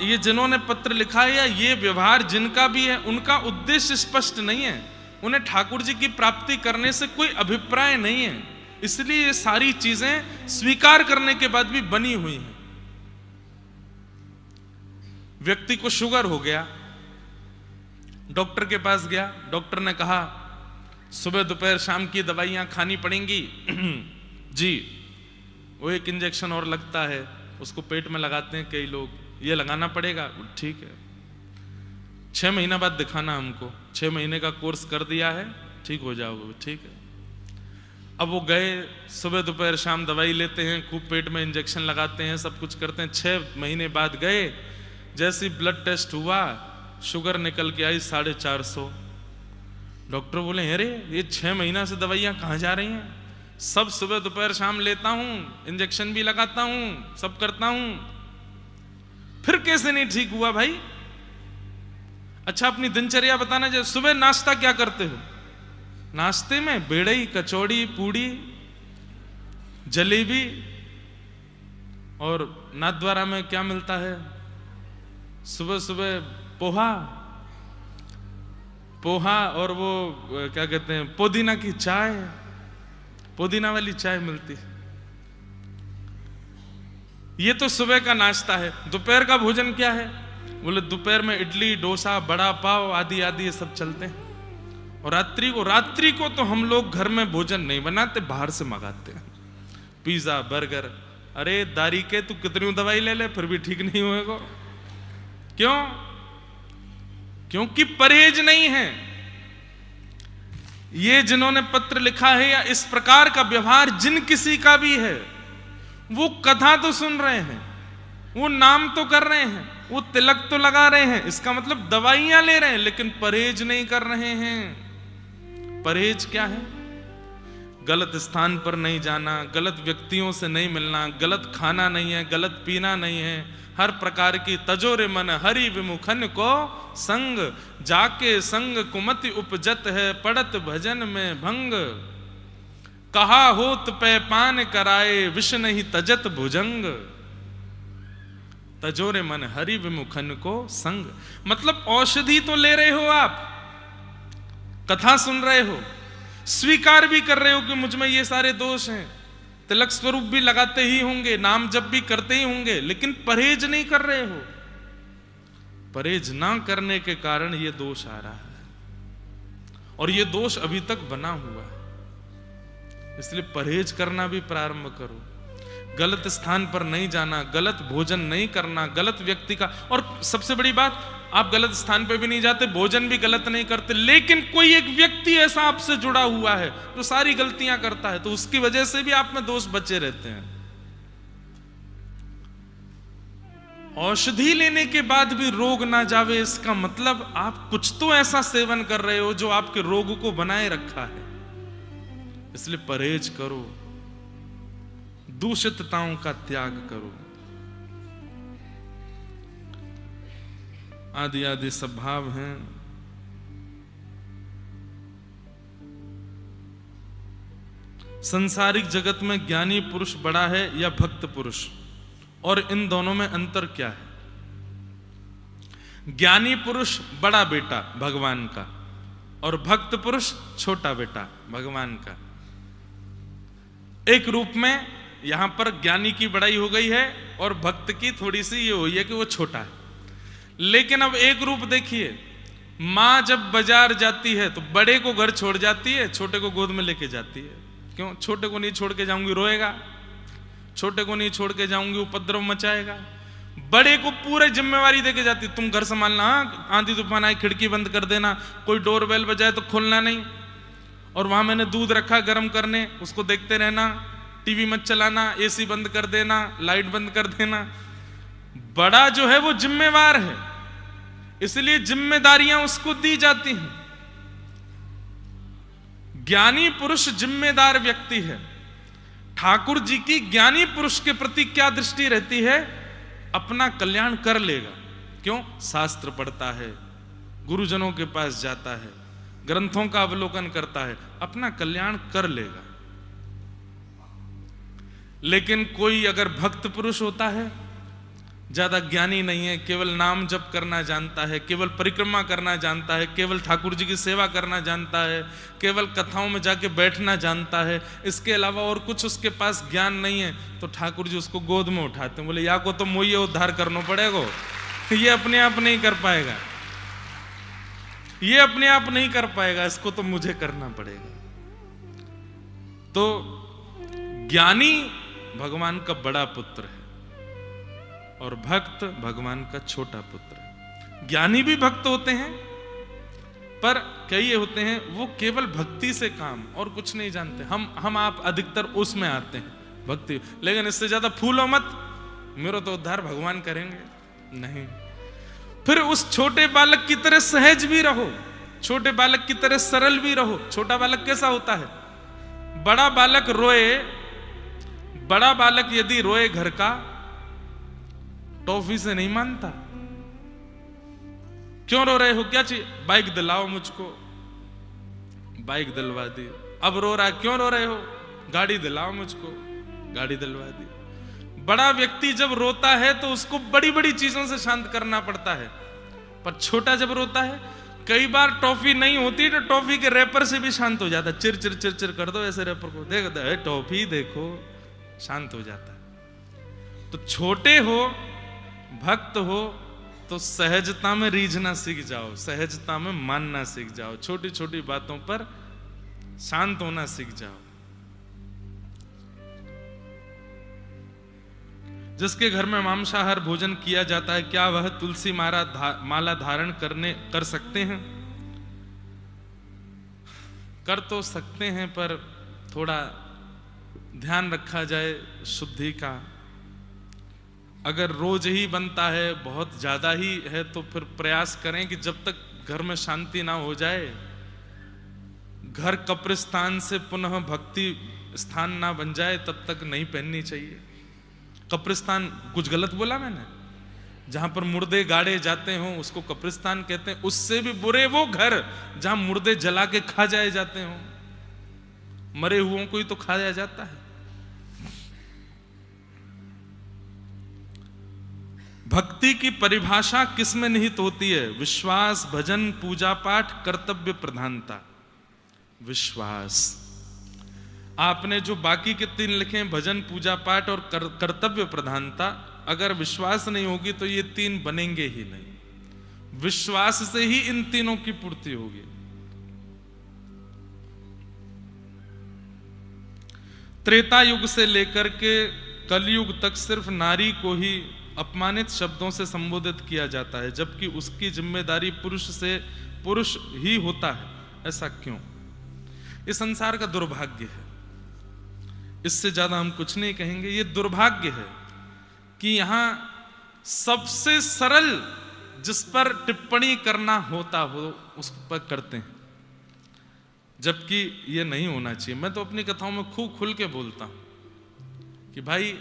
ये जिन्होंने पत्र लिखा है या ये व्यवहार जिनका भी है, उनका उद्देश्य स्पष्ट नहीं है। उन्हें ठाकुर जी की प्राप्ति करने से कोई अभिप्राय नहीं है, इसलिए ये सारी चीजें स्वीकार करने के बाद भी बनी हुई हैं। व्यक्ति को शुगर हो गया, डॉक्टर के पास गया, डॉक्टर ने कहा सुबह दोपहर शाम की दवाइयां खानी पड़ेंगी। जी, वो एक इंजेक्शन और लगता है, उसको पेट में लगाते हैं कई लोग, ये लगाना पड़ेगा। ठीक है, 6 महीना बाद दिखाना हमको, 6 महीने का कोर्स कर दिया है, ठीक हो जाओगे। ठीक है, अब वो गए, सुबह दोपहर शाम दवाई लेते हैं, खूब पेट में इंजेक्शन लगाते हैं, सब कुछ करते हैं। 6 महीने बाद गए, जैसी ब्लड टेस्ट हुआ, शुगर निकल के आई 450। डॉक्टर बोले अरे ये 6 महीना से दवाइयां कहाँ जा रही हैं? सब सुबह दोपहर शाम लेता हूं, इंजेक्शन भी लगाता हूं, सब करता हूं, फिर कैसे नहीं ठीक हुआ भाई? अच्छा अपनी दिनचर्या बताना चाहिए। सुबह नाश्ता क्या करते हो? नाश्ते में बेड़ई, कचौड़ी, पूड़ी, जलेबी, और नाथद्वारा में क्या मिलता है? सुबह सुबह पोहा और वो क्या कहते हैं, पुदीना की चाय, पुदीना वाली चाय मिलती। ये तो सुबह का नाश्ता है। दोपहर का भोजन क्या है? बोले दोपहर में इडली, डोसा, बड़ा पाव आदि आदि ये सब चलते हैं। और रात्रि को तो हम लोग घर में भोजन नहीं बनाते, बाहर से मंगाते हैं, पिज्जा, बर्गर। अरे दारी के तू कितनी दवाई ले ले फिर भी ठीक नहीं होएगा। क्यों? क्योंकि परहेज नहीं है। ये जिन्होंने पत्र लिखा है या इस प्रकार का व्यवहार जिन किसी का भी है, वो कथा तो सुन रहे हैं, वो नाम तो कर रहे हैं, वो तिलक तो लगा रहे हैं, इसका मतलब दवाइयां ले रहे हैं, लेकिन परहेज नहीं कर रहे हैं। परहेज क्या है? गलत स्थान पर नहीं जाना, गलत व्यक्तियों से नहीं मिलना, गलत खाना नहीं है, गलत पीना नहीं है, हर प्रकार की तजोरे मन हरि विमुखन को संग, जाके संग कुमति उपजत है, पड़त भजन में भंग, कहा होत पे पान कराए, विष नहीं तजत भुजंग। तजोरे मन हरि विमुखन को संग, मतलब औषधि तो ले रहे हो आप, कथा सुन रहे हो, स्वीकार भी कर रहे हो कि मुझ में ये सारे दोष हैं, तिलक स्वरूप भी लगाते ही होंगे, नाम जप भी करते ही होंगे, लेकिन परहेज नहीं कर रहे हो। परहेज ना करने के कारण ये दोष आ रहा है, और ये दोष अभी तक बना हुआ है। इसलिए परहेज करना भी प्रारंभ करो। गलत स्थान पर नहीं जाना, गलत भोजन नहीं करना, गलत व्यक्ति का, और सबसे बड़ी बात, आप गलत स्थान पे भी नहीं जाते, भोजन भी गलत नहीं करते, लेकिन कोई एक व्यक्ति ऐसा आपसे जुड़ा हुआ है जो सारी गलतियां करता है, तो उसकी वजह से भी आप में दोष बचे रहते हैं। औषधि लेने के बाद भी रोग ना जावे, इसका मतलब आप कुछ तो ऐसा सेवन कर रहे हो जो आपके रोग को बनाए रखा है। इसलिए परहेज करो, दूषितताओं का त्याग करो। आदि आदि स्वभाव हैं। संसारिक जगत में ज्ञानी पुरुष बड़ा है या भक्त पुरुष, और इन दोनों में अंतर क्या है? ज्ञानी पुरुष बड़ा बेटा भगवान का, और भक्त पुरुष छोटा बेटा भगवान का। एक रूप में यहां पर ज्ञानी की बड़ाई हो गई है और भक्त की थोड़ी सी ये हुई है कि वो छोटा है। लेकिन अब एक रूप देखिए, मां जब बाजार जाती है तो बड़े को घर छोड़ जाती है, छोटे को गोद में लेके जाती है। क्यों? छोटे को नहीं छोड़ के जाऊंगी रोएगा, छोटे को नहीं छोड़ के जाऊंगी उपद्रव मचाएगा। बड़े को पूरी जिम्मेवारी देके जाती, तुम घर संभालना, आंधी तूफान आए खिड़की बंद कर देना, कोई डोरबेल बजाए तो खोलना नहीं, और वहां मैंने दूध रखा गर्म करने, उसको देखते रहना, टीवी मत चलाना, एसी बंद कर देना, लाइट बंद कर देना। बड़ा जो है वो जिम्मेवार है, इसलिए जिम्मेदारियां उसको दी जाती हैं। ज्ञानी पुरुष जिम्मेदार व्यक्ति है। ठाकुर जी की ज्ञानी पुरुष के प्रति क्या दृष्टि रहती है? अपना कल्याण कर लेगा। क्यों? शास्त्र पढ़ता है, गुरुजनों के पास जाता है, ग्रंथों का अवलोकन करता है, अपना कल्याण कर लेगा। लेकिन कोई अगर भक्त पुरुष होता है, ज्यादा ज्ञानी नहीं है, केवल नाम जप करना जानता है, केवल परिक्रमा करना जानता है, केवल ठाकुर जी की सेवा करना जानता है, केवल कथाओं में जाके बैठना जानता है, इसके अलावा और कुछ उसके पास ज्ञान नहीं है, तो ठाकुर जी उसको गोद में उठाते हैं, बोले या को तो मोइए उद्धार करना पड़ेगा, ये अपने आप नहीं कर पाएगा, ये अपने आप नहीं कर पाएगा, इसको तो मुझे करना पड़ेगा। तो ज्ञानी भगवान का बड़ा पुत्र है और भक्त भगवान का छोटा पुत्र है। ज्ञानी भी भक्त होते हैं, पर कई होते हैं वो केवल भक्ति से काम और कुछ नहीं जानते। हम आप अधिकतर उसमें आते हैं भक्ति, लेकिन इससे ज्यादा फूलो मत, मेरा तो उद्धार भगवान करेंगे, नहीं। फिर उस छोटे बालक की तरह सहज भी रहो, छोटे बालक की तरह सरल भी रहो। छोटा बालक कैसा होता है? बड़ा बालक रोए, बड़ा बालक यदि रोए घर का, टॉफी से नहीं मानता। क्यों रो रहे हो? क्या चाहिए? बाइक दिलाओ मुझको, बाइक दिलवा दी। अब रो रहा, क्यों रो रहे हो? गाड़ी दिलाओ मुझको, गाड़ी दिलवा दी। बड़ा व्यक्ति जब रोता है तो उसको बड़ी बड़ी चीजों से शांत करना पड़ता है, पर छोटा जब रोता है, कई बार टॉफी नहीं होती तो टॉफी के रैपर से भी शांत हो जाता है। चिर चिर चिर चिर कर दो ऐसे रैपर को, देख दे टॉफी देखो, शांत हो जाता है। तो छोटे हो, भक्त हो, तो सहजता में रीझना सीख जाओ, सहजता में मानना सीख जाओ, छोटी छोटी बातों पर शांत होना सीख जाओ। जिसके घर में मांसाहार भोजन किया जाता है, क्या वह तुलसी माला धारण कर सकते हैं? कर तो सकते हैं, पर थोड़ा ध्यान रखा जाए शुद्धि का। अगर रोज ही बनता है, बहुत ज्यादा ही है, तो फिर प्रयास करें कि जब तक घर में शांति ना हो जाए, घर कब्रिस्तान से पुनः भक्ति स्थान ना बन जाए, तब तक नहीं पहननी चाहिए। कब्रिस्तान कुछ गलत बोला मैंने? जहां पर मुर्दे गाड़े जाते हो उसको कब्रिस्तान कहते हैं। उससे भी बुरे वो घर जहां मुर्दे जला के खा जाए जाते हो, मरे हुओं को ही तो खाया जाता है। भक्ति की परिभाषा किस में निहित होती है? विश्वास, भजन, पूजा पाठ, कर्तव्य प्रधानता। विश्वास, आपने जो बाकी के 3 लिखे हैं, भजन, पूजा पाठ और कर्तव्य प्रधानता, अगर विश्वास नहीं होगी तो ये 3 बनेंगे ही नहीं। विश्वास से ही इन तीनों की पूर्ति होगी। त्रेता युग से लेकर के कलयुग तक सिर्फ नारी को ही अपमानित शब्दों से संबोधित किया जाता है, जबकि उसकी जिम्मेदारी पुरुष ही होता है। ऐसा क्यों? इस संसार का दुर्भाग्य है, इससे ज्यादा हम कुछ नहीं कहेंगे। ये दुर्भाग्य है कि यहां सबसे सरल जिस पर टिप्पणी करना होता हो उस पर करते हैं, जबकि ये नहीं होना चाहिए। मैं तो अपनी कथाओं में खूब खुल के बोलता हूं कि भाई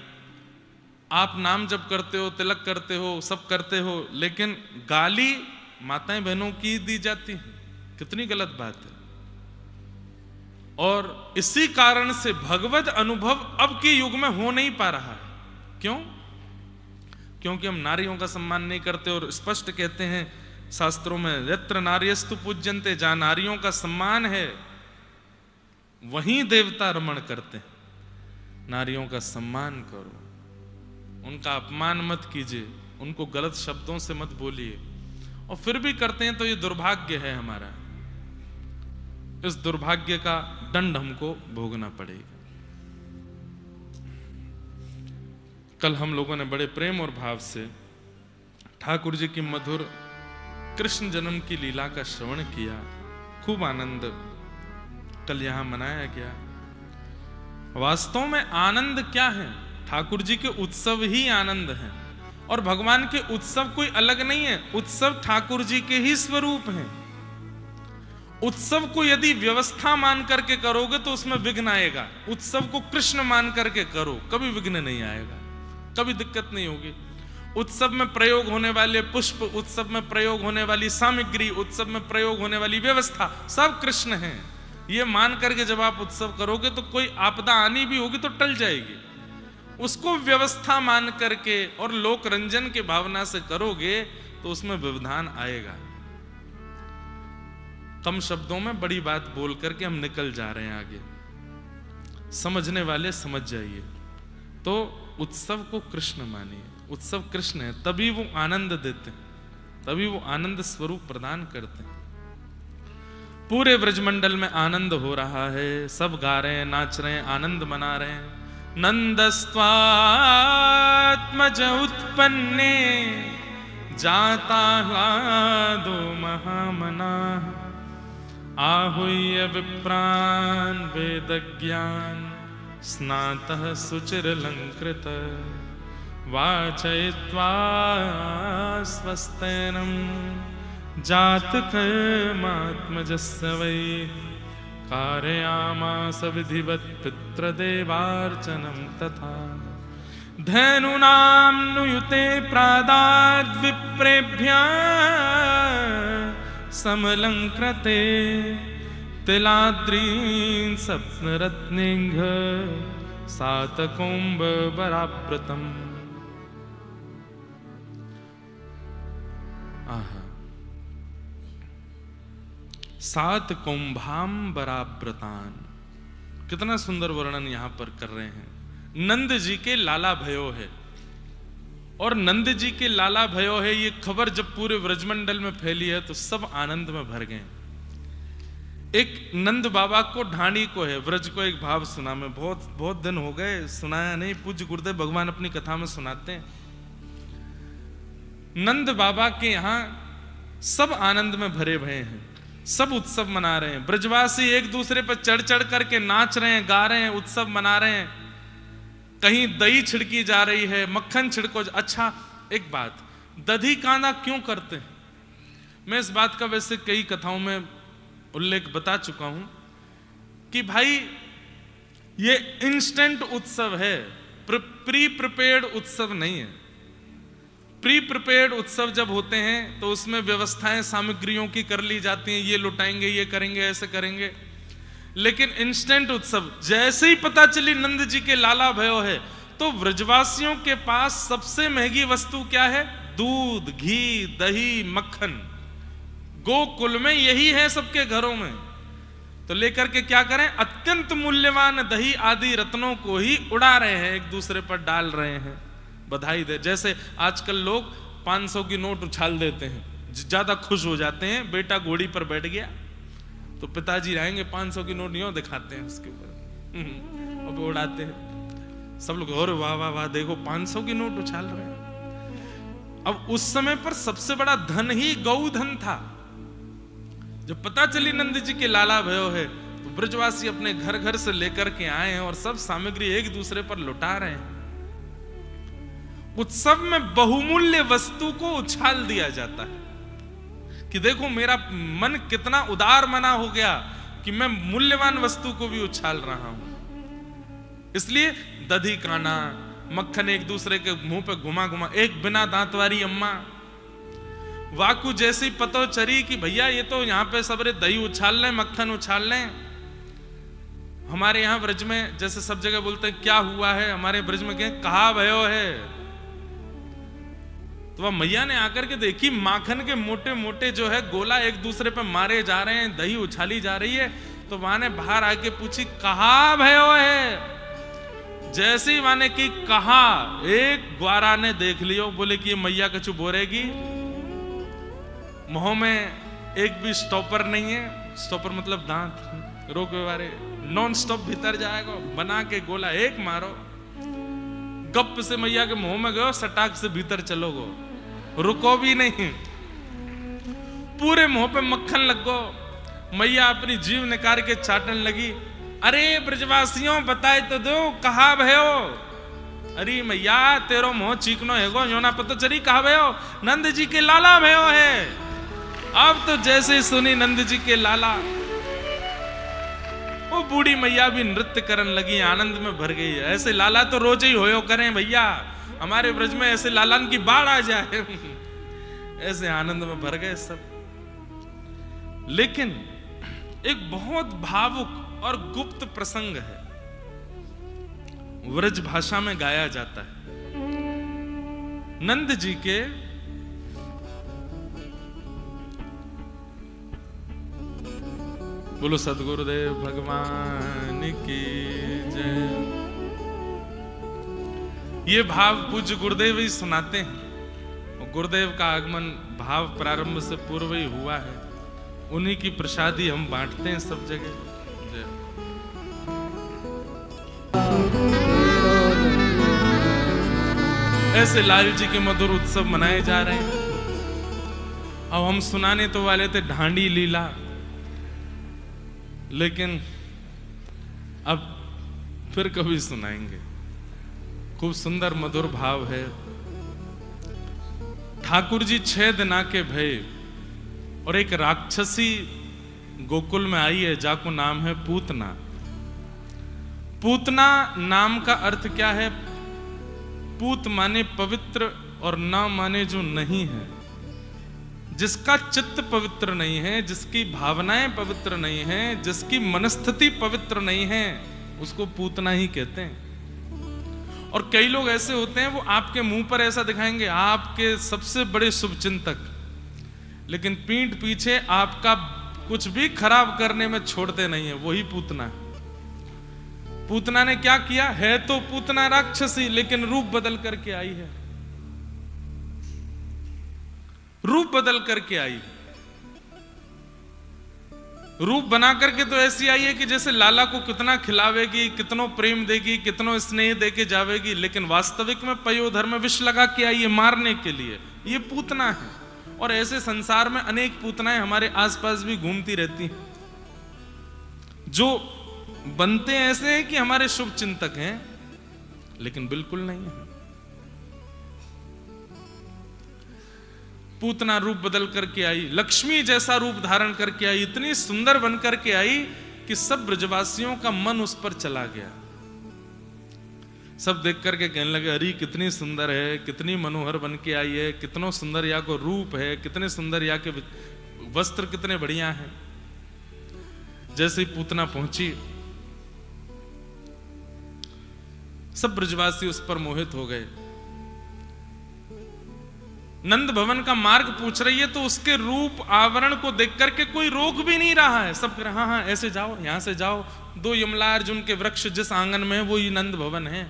आप नाम जप करते हो, तिलक करते हो, सब करते हो, लेकिन गाली माताएं बहनों की दी जाती है। कितनी गलत बात है। और इसी कारण से भगवत अनुभव अब के युग में हो नहीं पा रहा है। क्यों? क्योंकि हम नारियों का सम्मान नहीं करते, और स्पष्ट कहते हैं शास्त्रों में, यत्र नार्यस्तु पूज्यन्ते, जहां नारियों का सम्मान है वहीं देवता रमण करते हैं। नारियों का सम्मान करो, उनका अपमान मत कीजिए, उनको गलत शब्दों से मत बोलिए, और फिर भी करते हैं तो ये दुर्भाग्य है हमारा। इस दुर्भाग्य का दंड हमको भोगना पड़ेगा। कल हम लोगों ने बड़े प्रेम और भाव से ठाकुर जी की मधुर कृष्ण जन्म की लीला का श्रवण किया। खूब आनंद कल यहां मनाया गया। वास्तव में आनंद क्या है? ठाकुर जी के उत्सव ही आनंद है, और भगवान के उत्सव कोई अलग नहीं है। उत्सव ठाकुर जी के ही स्वरूप हैं। उत्सव को यदि व्यवस्था मान करके करोगे तो उसमें विघ्न आएगा। उत्सव को कृष्ण मान करके करो, कभी विघ्न नहीं आएगा, कभी दिक्कत नहीं होगी। उत्सव में प्रयोग होने वाले पुष्प, उत्सव में प्रयोग होने वाली सामग्री, उत्सव में प्रयोग होने वाली व्यवस्था सब कृष्ण हैं। ये मान करके जब आप उत्सव करोगे तो कोई आपदा आनी भी होगी तो टल जाएगी। उसको व्यवस्था मान करके और लोक रंजन के भावना से करोगे तो उसमें व्यवधान आएगा। कम शब्दों में बड़ी बात बोल करके हम निकल जा रहे हैं आगे। समझने वाले समझ जाइए। तो उत्सव को कृष्ण मानिए, उत्सव कृष्ण है, तभी वो आनंद देते हैं, तभी वो आनंद स्वरूप प्रदान करते हैं। पूरे ब्रजमंडल में आनंद हो रहा है, सब गा रहे हैं, नाच रहे हैं, आनंद मना रहे हैं। नंदस्त्वात्मज उत्पन्ने जाता ह्लादो महामनाः आहूय विप्रान् वेदज्ञान स्नातः सुचिरलंकृत वाचयित्वा स्वस्तेनं जातकर्मात्मजस्य वै कारयामास विधिवत् पितृदेवार्चनं तथा धनुनां नुयुते प्रादाद् विप्रेभ्यः समलंकृते तिलाद्रीन् सप्तरत्नेघ सातकौम्बरावृतम्। सात कौम्भाम्बरावृतान, कितना सुंदर वर्णन यहां पर कर रहे हैं। नंद जी के लाला भयो है, और नंद जी के लाला भयो है, ये खबर जब पूरे ब्रजमंडल में फैली है तो सब आनंद में भर गए। एक नंद बाबा को ढाणी को है, व्रज को एक भाव सुना। मैं बहुत दिन हो गए सुनाया नहीं, पूज्य गुरुदेव भगवान अपनी कथा में सुनाते हैं। नंद बाबा के यहां सब आनंद में भरे भरे हैं, सब उत्सव मना रहे हैं। ब्रजवासी एक दूसरे पर चढ़ चढ़ करके नाच रहे हैं, गा रहे हैं, उत्सव मना रहे हैं। कहीं दही छिड़की जा रही है, मक्खन छिड़को। अच्छा एक बात, दधी कांदा क्यों करते हैं? मैं इस बात का वैसे कई कथाओं में उल्लेख बता चुका हूं कि भाई ये इंस्टेंट उत्सव है, प्री प्रिपेयर्ड उत्सव नहीं है। प्री प्रिपेयर्ड उत्सव जब होते हैं तो उसमें व्यवस्थाएं सामग्रियों की कर ली जाती हैं, ये लुटाएंगे, ये करेंगे, ऐसे करेंगे। लेकिन इंस्टेंट उत्सव जैसे ही पता चली नंद जी के लाला भयो है तो व्रजवासियों के पास सबसे महंगी वस्तु क्या है? दूध, घी, दही, मक्खन। गोकुल में यही है सबके घरों में। तो लेकर के क्या करें? अत्यंत मूल्यवान दही आदि रत्नों को ही उड़ा रहे हैं, एक दूसरे पर डाल रहे हैं। बधाई दे, जैसे आजकल लोग 500 की नोट उछाल देते हैं, ज्यादा खुश हो जाते हैं। बेटा घोड़ी पर बैठ गया तो पिताजी आएंगे 500 की नोट यूं दिखाते हैं उसके ऊपर और उड़ाते हैं। सब लोग और वाह वाह वाह, देखो 500 की नोट उछाल रहे हैं। अब उस समय पर सबसे बड़ा धन ही गौधन था। जब पता चली नंद जी के लाला भयो है, तो ब्रजवासी अपने घर घर से लेकर के आए हैं और सब सामग्री एक दूसरे पर लुटा रहे हैं। उत्सव में बहुमूल्य वस्तु को उछाल दिया जाता है कि देखो मेरा मन कितना उदार मना हो गया कि मैं मूल्यवान वस्तु को भी उछाल रहा हूं। इसलिए दधी काना, मक्खन एक दूसरे के मुंह पे घुमा घुमा, एक बिना दांत वाली अम्मा वाकू जैसी पतो चरी कि भैया ये तो यहाँ पे सबरे दही उछाल लें, मक्खन उछाल लें। हमारे यहाँ ब्रज में जैसे सब जगह बोलते हैं क्या हुआ है, हमारे ब्रज में कहें कहा भयो है। तो वह मैया ने आकर के देखी माखन के मोटे मोटे जो है गोला एक दूसरे पे मारे जा रहे हैं, दही उछाली जा रही है। तो वहां ने बाहर आके पूछी कहा भयो है। जैसे ही माने कि कहा, एक ग्वारा ने देख लियो, बोले कि ये मैया कछु बोरेगी। मुंह में एक भी स्टॉपर नहीं है, स्टॉपर मतलब दांत रोकने वाले, नॉन स्टॉप भीतर जाएगा, बना के गोला एक मारो, गप से मैया के मुंह में गयो, सटाक से भीतर चलोगो, रुको भी नहीं, पूरे मुंह पे मक्खन लगो। मैया अपनी जीभ निकाल के चाटन लगी। अरे ब्रजवासियों बताए तो दो कहा भयो। अरे मैया तेरो मुंह चीकनो है गो, योना पता चली कहा भयो, नंद जी के लाला भयो है। अब तो जैसे सुनी नंद जी के लाला, वो बूढ़ी मैया भी नृत्य करने लगी, आनंद में भर गई। ऐसे लाला तो रोज ही होयो करें भैया, हमारे ब्रज में ऐसे लालन की बाढ़ आ जाए। ऐसे आनंद में भर गए सब। लेकिन एक बहुत भावुक और गुप्त प्रसंग है, व्रज भाषा में गाया जाता है। नंद जी के बोलो सदगुरुदेव भगवान की जय। ये भाव पूज्य गुरुदेव ही सुनाते हैं। और गुरुदेव का आगमन भाव प्रारंभ से पूर्व ही हुआ है, उन्हीं की प्रसादी हम बांटते हैं सब जगह। ऐसे लाल जी के मधुर उत्सव मनाए जा रहे हैं। अब हम सुनाने तो वाले थे ढांडी लीला, लेकिन अब फिर कभी सुनाएंगे। खूब सुंदर मधुर भाव है। ठाकुर जी 6 दिना के भय और एक राक्षसी गोकुल में आई है, जाको नाम है पूतना। पूतना नाम का अर्थ क्या है? पूत माने पवित्र और ना माने जो नहीं है। जिसका चित्त पवित्र नहीं है, जिसकी भावनाएं पवित्र नहीं है, जिसकी मनस्थिति पवित्र नहीं है, उसको पूतना ही कहते हैं। और कई लोग ऐसे होते हैं, वो आपके मुंह पर ऐसा दिखाएंगे आपके सबसे बड़े शुभचिंतक, लेकिन पीठ पीछे आपका कुछ भी खराब करने में छोड़ते नहीं है, वही पूतना है। पूतना ने क्या किया है? तो पूतना राक्षसी, लेकिन रूप बदल करके आई है। रूप बदल करके आई, रूप बना करके तो ऐसी आई है कि जैसे लाला को कितना खिलावेगी, कितनो प्रेम देगी, कितनो स्नेह देके जावेगी, लेकिन वास्तविक में पयोधर में विष लगा के आई है मारने के लिए। ये पूतना है। और ऐसे संसार में अनेक पूतनाएं हमारे आसपास भी घूमती रहती हैं, जो बनते ऐसे हैं कि हमारे शुभ चिंतक हैं, लेकिन बिल्कुल नहीं है। पूतना रूप बदल करके आई, लक्ष्मी जैसा रूप धारण करके आई, इतनी सुंदर बन करके आई कि सब ब्रजवासियों का मन उस पर चला गया। सब देख करके कहने लगे, अरे कितनी सुंदर है, कितनी मनोहर बन के आई है, कितना सुंदर या को रूप है, कितने सुंदर या के वस्त्र कितने बढ़िया हैं। जैसे ही पूतना पहुंची, सब ब्रजवासी उस पर मोहित हो गए। नंद भवन का मार्ग पूछ रही है, तो उसके रूप आवरण को देख करके कोई रोक भी नहीं रहा है। सब कह हाँ हाँ ऐसे जाओ, यहां से जाओ। 2 यमला अर्जुन के वृक्ष जिस आंगन में है वो ही नंद भवन है।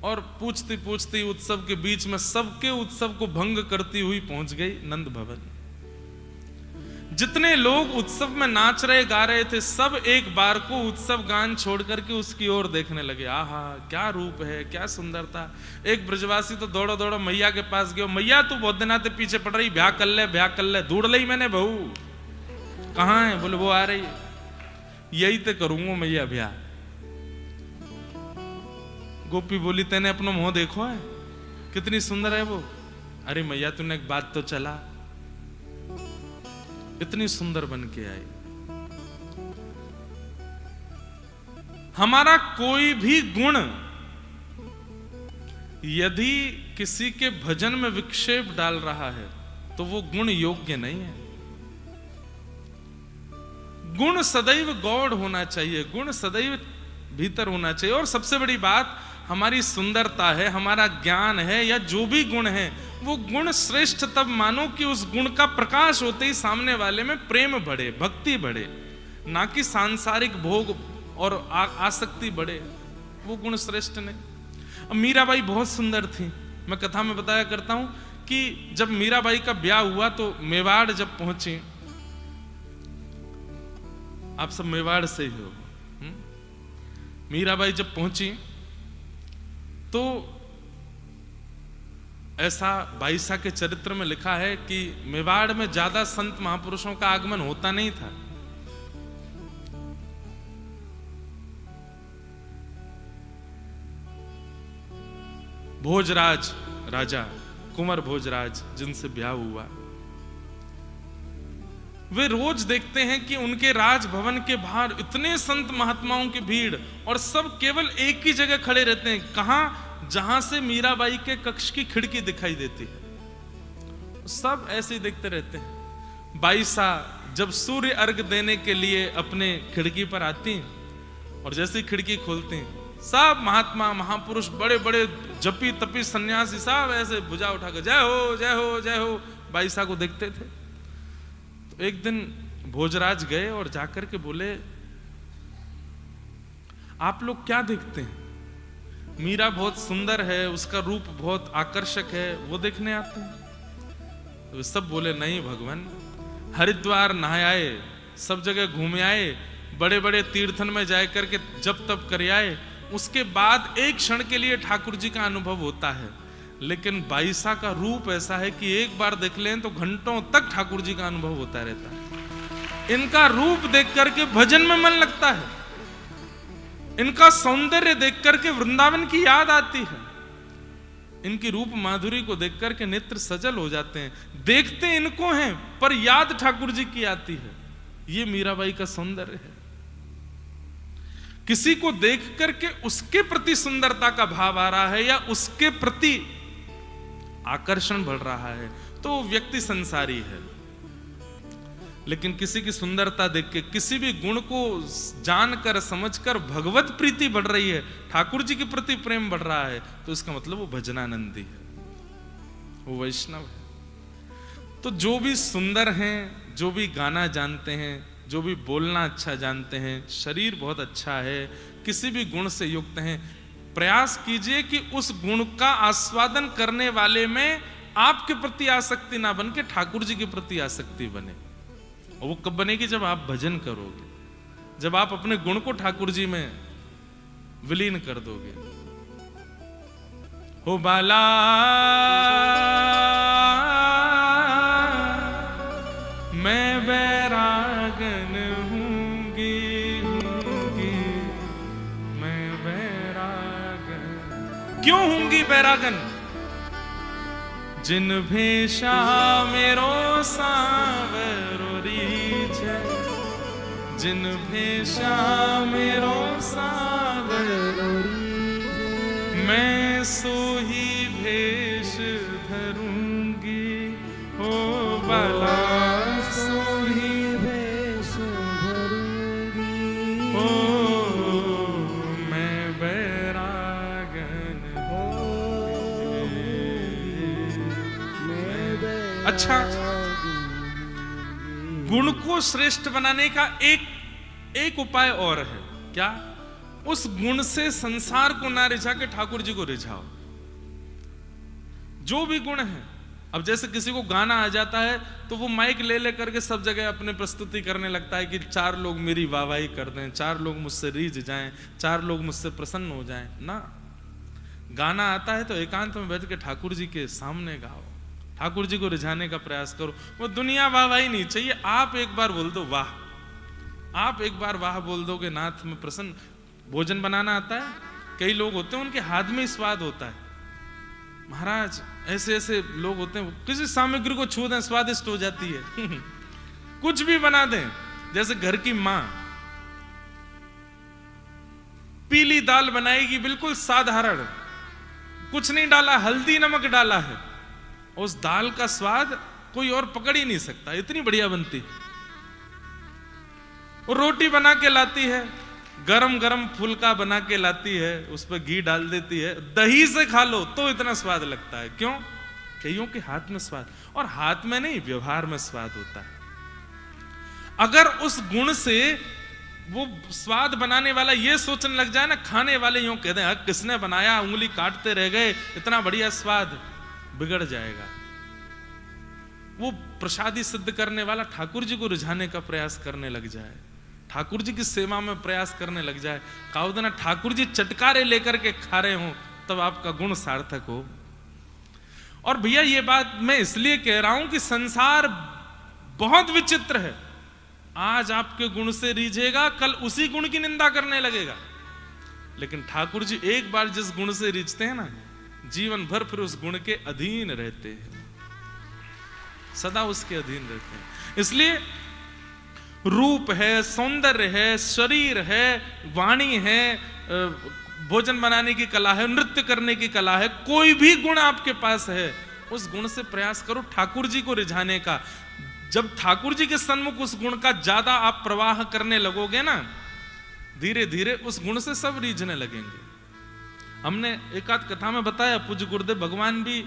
और पूछती पूछती उत्सव के बीच में सबके उत्सव को भंग करती हुई पहुंच गई नंद भवन। जितने लोग उत्सव में नाच रहे गा रहे थे, सब एक बार को उत्सव गान छोड़ करके उसकी ओर देखने लगे। आहा, क्या रूप है, क्या सुंदरता। एक ब्रजवासी तो दौड़ो दौड़ो मैया के पास गयो, मैया तू बहुत दिना ते पीछे पड़ रही, ब्याह कर ले ब्याह कर ले। ढूंढ ली मैंने बहू, कहाँ है? बोले वो आ रही है। यही तो करूंगा मैया ब्याह। गोपी बोली तेने अपना मुंह देखो है, कितनी सुंदर है वो। अरे मैया तूने एक बात तो चला, इतनी सुंदर बन के आई। हमारा कोई भी गुण यदि किसी के भजन में विक्षेप डाल रहा है तो वो गुण योग्य नहीं है। गुण सदैव गौड़ होना चाहिए, गुण सदैव भीतर होना चाहिए। और सबसे बड़ी बात हमारी सुंदरता है, हमारा ज्ञान है, या जो भी गुण है, वो गुण श्रेष्ठ तब मानो कि उस गुण का प्रकाश होते ही सामने वाले में प्रेम बढ़े, भक्ति बढ़े, ना कि सांसारिक भोग और आसक्ति बढ़े। वो गुण श्रेष्ठ नहीं। अब मीराबाई बहुत सुंदर थी। मैं कथा में बताया करता हूं कि जब मीराबाई का ब्याह हुआ तो मेवाड़ जब पहुंची, आप सब मेवाड़ से ही हो, मीराबाई जब पहुंची तो ऐसा बाईसा के चरित्र में लिखा है कि मेवाड़ में ज्यादा संत महापुरुषों का आगमन होता नहीं था। भोजराज राजा कुंवर भोजराज जिनसे ब्याह हुआ, वे रोज देखते हैं कि उनके राजभवन के बाहर इतने संत महात्माओं की भीड़, और सब केवल एक ही जगह खड़े रहते हैं। कहां? जहां से मीराबाई के कक्ष की खिड़की दिखाई देती है, सब ऐसे ही देखते रहते हैं। बाईसा जब सूर्य अर्घ देने के लिए अपने खिड़की पर आती और जैसे ही खिड़की खोलती, सब महात्मा महापुरुष, बड़े बड़े जपी तपी सन्यासी, सब ऐसे भुजा उठाकर जय हो जय हो जय हो बाईसा को देखते थे। तो एक दिन भोजराज गए और जाकर के बोले, आप लोग क्या देखते हैं? मीरा बहुत सुंदर है, उसका रूप बहुत आकर्षक है, वो देखने आते हैं। तो सब बोले, नहीं भगवान, हरिद्वार नहाए आए, सब जगह घूमे आए, बड़े बड़े तीर्थन में जाए करके जप तप कर आए, उसके बाद एक क्षण के लिए ठाकुर जी का अनुभव होता है। लेकिन बाईसा का रूप ऐसा है कि एक बार देख लें तो घंटों तक ठाकुर जी का अनुभव होता रहता है। इनका रूप देख करके भजन में मन लगता है, इनका सौंदर्य देख करके वृंदावन की याद आती है, इनकी रूप माधुरी को देख करके नेत्र सजल हो जाते हैं। देखते इनको हैं पर याद ठाकुर जी की आती है। ये मीराबाई का सौंदर्य है। किसी को देख करके उसके प्रति सुंदरता का भाव आ रहा है या उसके प्रति आकर्षण बढ़ रहा है तो व्यक्ति संसारी है। लेकिन किसी की सुंदरता देख के, किसी भी गुण को जानकर समझकर भगवत प्रीति बढ़ रही है, ठाकुर जी के प्रति प्रेम बढ़ रहा है, तो इसका मतलब वो भजनानंदी है, वो वैष्णव है। तो जो भी सुंदर हैं, जो भी गाना जानते हैं, जो भी बोलना अच्छा जानते हैं, शरीर बहुत अच्छा है, किसी भी गुण से युक्त हैं, प्रयास कीजिए कि उस गुण का आस्वादन करने वाले में आपके प्रति आसक्ति ना बन के ठाकुर जी के प्रति आसक्ति बने। और वो कब बनेगी? जब आप भजन करोगे, जब आप अपने गुण को ठाकुर जी में विलीन कर दोगे। हो बाला मैं बैरागन हूंगी, मैं बैरागन। क्यों हूंगी बैरागन? जिन भेषा मेरो सावरो रीछ, जिन भेषा मेरो सावरो रीछ, मैं सोही भेष धरूंगी। हो बाला अच्छा, गुण को श्रेष्ठ बनाने का एक उपाय और है। क्या? उस गुण से संसार को ना रिझा के ठाकुर जी को रिझाओ। जो भी गुण है, अब जैसे किसी को गाना आ जाता है तो वो माइक ले ले करके सब जगह अपने प्रस्तुति करने लगता है कि 4 लोग मेरी वाहवाही कर दें, 4 लोग मुझसे रीझ जाएं, 4 लोग मुझसे प्रसन्न हो जाएं। ना, गाना आता है तो एकांत में बैठ के ठाकुर जी के सामने गाओ, ठाकुर जी को रिझाने का प्रयास करो। वो दुनिया वाहवाही नहीं चाहिए, आप एक बार बोल दो वाह, आप एक बार वाह बोल दोगे, नाथ में प्रसन्न। भोजन बनाना आता है, कई लोग होते हैं उनके हाथ में स्वाद होता है। महाराज ऐसे ऐसे लोग होते हैं, किसी सामग्री को छू दें स्वादिष्ट हो जाती है कुछ भी बना दें। जैसे घर की मां पीली दाल बनाएगी, बिल्कुल साधारण, कुछ नहीं डाला, हल्दी नमक डाला है, उस दाल का स्वाद कोई और पकड़ ही नहीं सकता, इतनी बढ़िया बनती। वो रोटी बना के लाती है, गरम गरम फुल्का बना के लाती है, उस पर घी डाल देती है, दही से खा लो तो इतना स्वाद लगता है। क्यों? कईयों के हाथ में स्वाद, और हाथ में नहीं, व्यवहार में स्वाद होता है। अगर उस गुण से वो स्वाद बनाने वाला ये सोचने लग जाए ना, खाने वाले यूं कहते हैं किसने बनाया, उंगली काटते रह गए, इतना बढ़िया स्वाद, बिगड़ जाएगा। वो प्रसादी सिद्ध करने वाला ठाकुर जी को रिझाने का प्रयास करने लग जाए, ठाकुर जी की सेवा में प्रयास करने लग जाए, काऊ देना ठाकुर जी चटकारे लेकर के खा रहे हो, तब आपका गुण सार्थक हो। और भैया ये बात मैं इसलिए कह रहा हूं कि संसार बहुत विचित्र है। आज आपके गुण से रीझेगा, कल उसी गुण की निंदा करने लगेगा। लेकिन ठाकुर जी एक बार जिस गुण से रीझते हैं ना, जीवन भर फिर उस गुण के अधीन रहते हैं, सदा उसके अधीन रहते हैं। इसलिए रूप है, सौंदर्य है, शरीर है, वाणी है, भोजन बनाने की कला है, नृत्य करने की कला है, कोई भी गुण आपके पास है, उस गुण से प्रयास करो ठाकुर जी को रिझाने का। जब ठाकुर जी के सन्मुख उस गुण का ज्यादा आप प्रवाह करने लगोगे ना, धीरे धीरे उस गुण से सब रीझने लगेंगे। हमने एक आध कथा में बताया, पूज्य गुरुदेव भगवान भी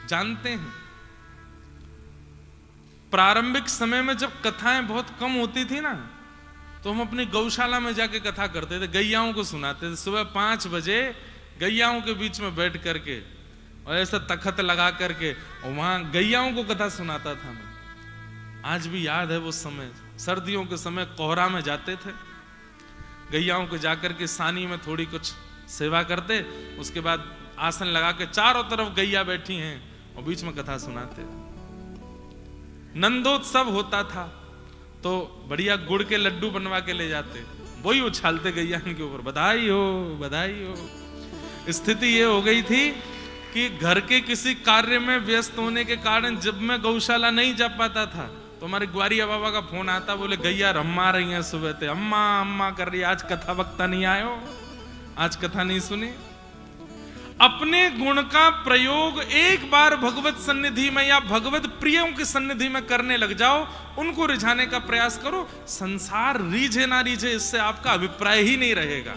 जानते हैं। प्रारंभिक समय में जब कथाएं बहुत कम होती थी ना, तो हम अपनी गौशाला में जाके कथा करते थे, गैयाओं को सुनाते थे। सुबह 5 बजे गैयाओं के बीच में बैठ करके और ऐसा तखत लगा करके, और वहां गैयाओं को कथा सुनाता था मैं। आज भी याद है वो समय, सर्दियों के समय कोहरा में जाते थे, गैयाओं को जाकर के सानी में थोड़ी कुछ सेवा करते, उसके बाद आसन लगा के चारों तरफ गैया बैठी हैं और बीच में कथा सुनाते। नंदोत्सव होता था तो बढ़िया गुड़ के लड्डू बनवा के ले जाते, वही उछालते गैया के ऊपर, बधाई हो बधाई हो। स्थिति ये हो गई थी कि घर के किसी कार्य में व्यस्त होने के कारण जब मैं गौशाला नहीं जा पाता था, तो हमारे ग्वारिया बाबा का फोन आता, बोले गैया रम्मा रही हैं सुबह से, अम्मा अम्मा कर रही, आज कथा वक्ता नहीं आयो, आज कथा नहीं सुनी। अपने गुण का प्रयोग एक बार भगवत सन्निधि में या भगवत प्रियों की सन्निधि में करने लग जाओ, उनको रिझाने का प्रयास करो। संसार रीझे ना रीझे, इससे आपका अभिप्राय ही नहीं रहेगा।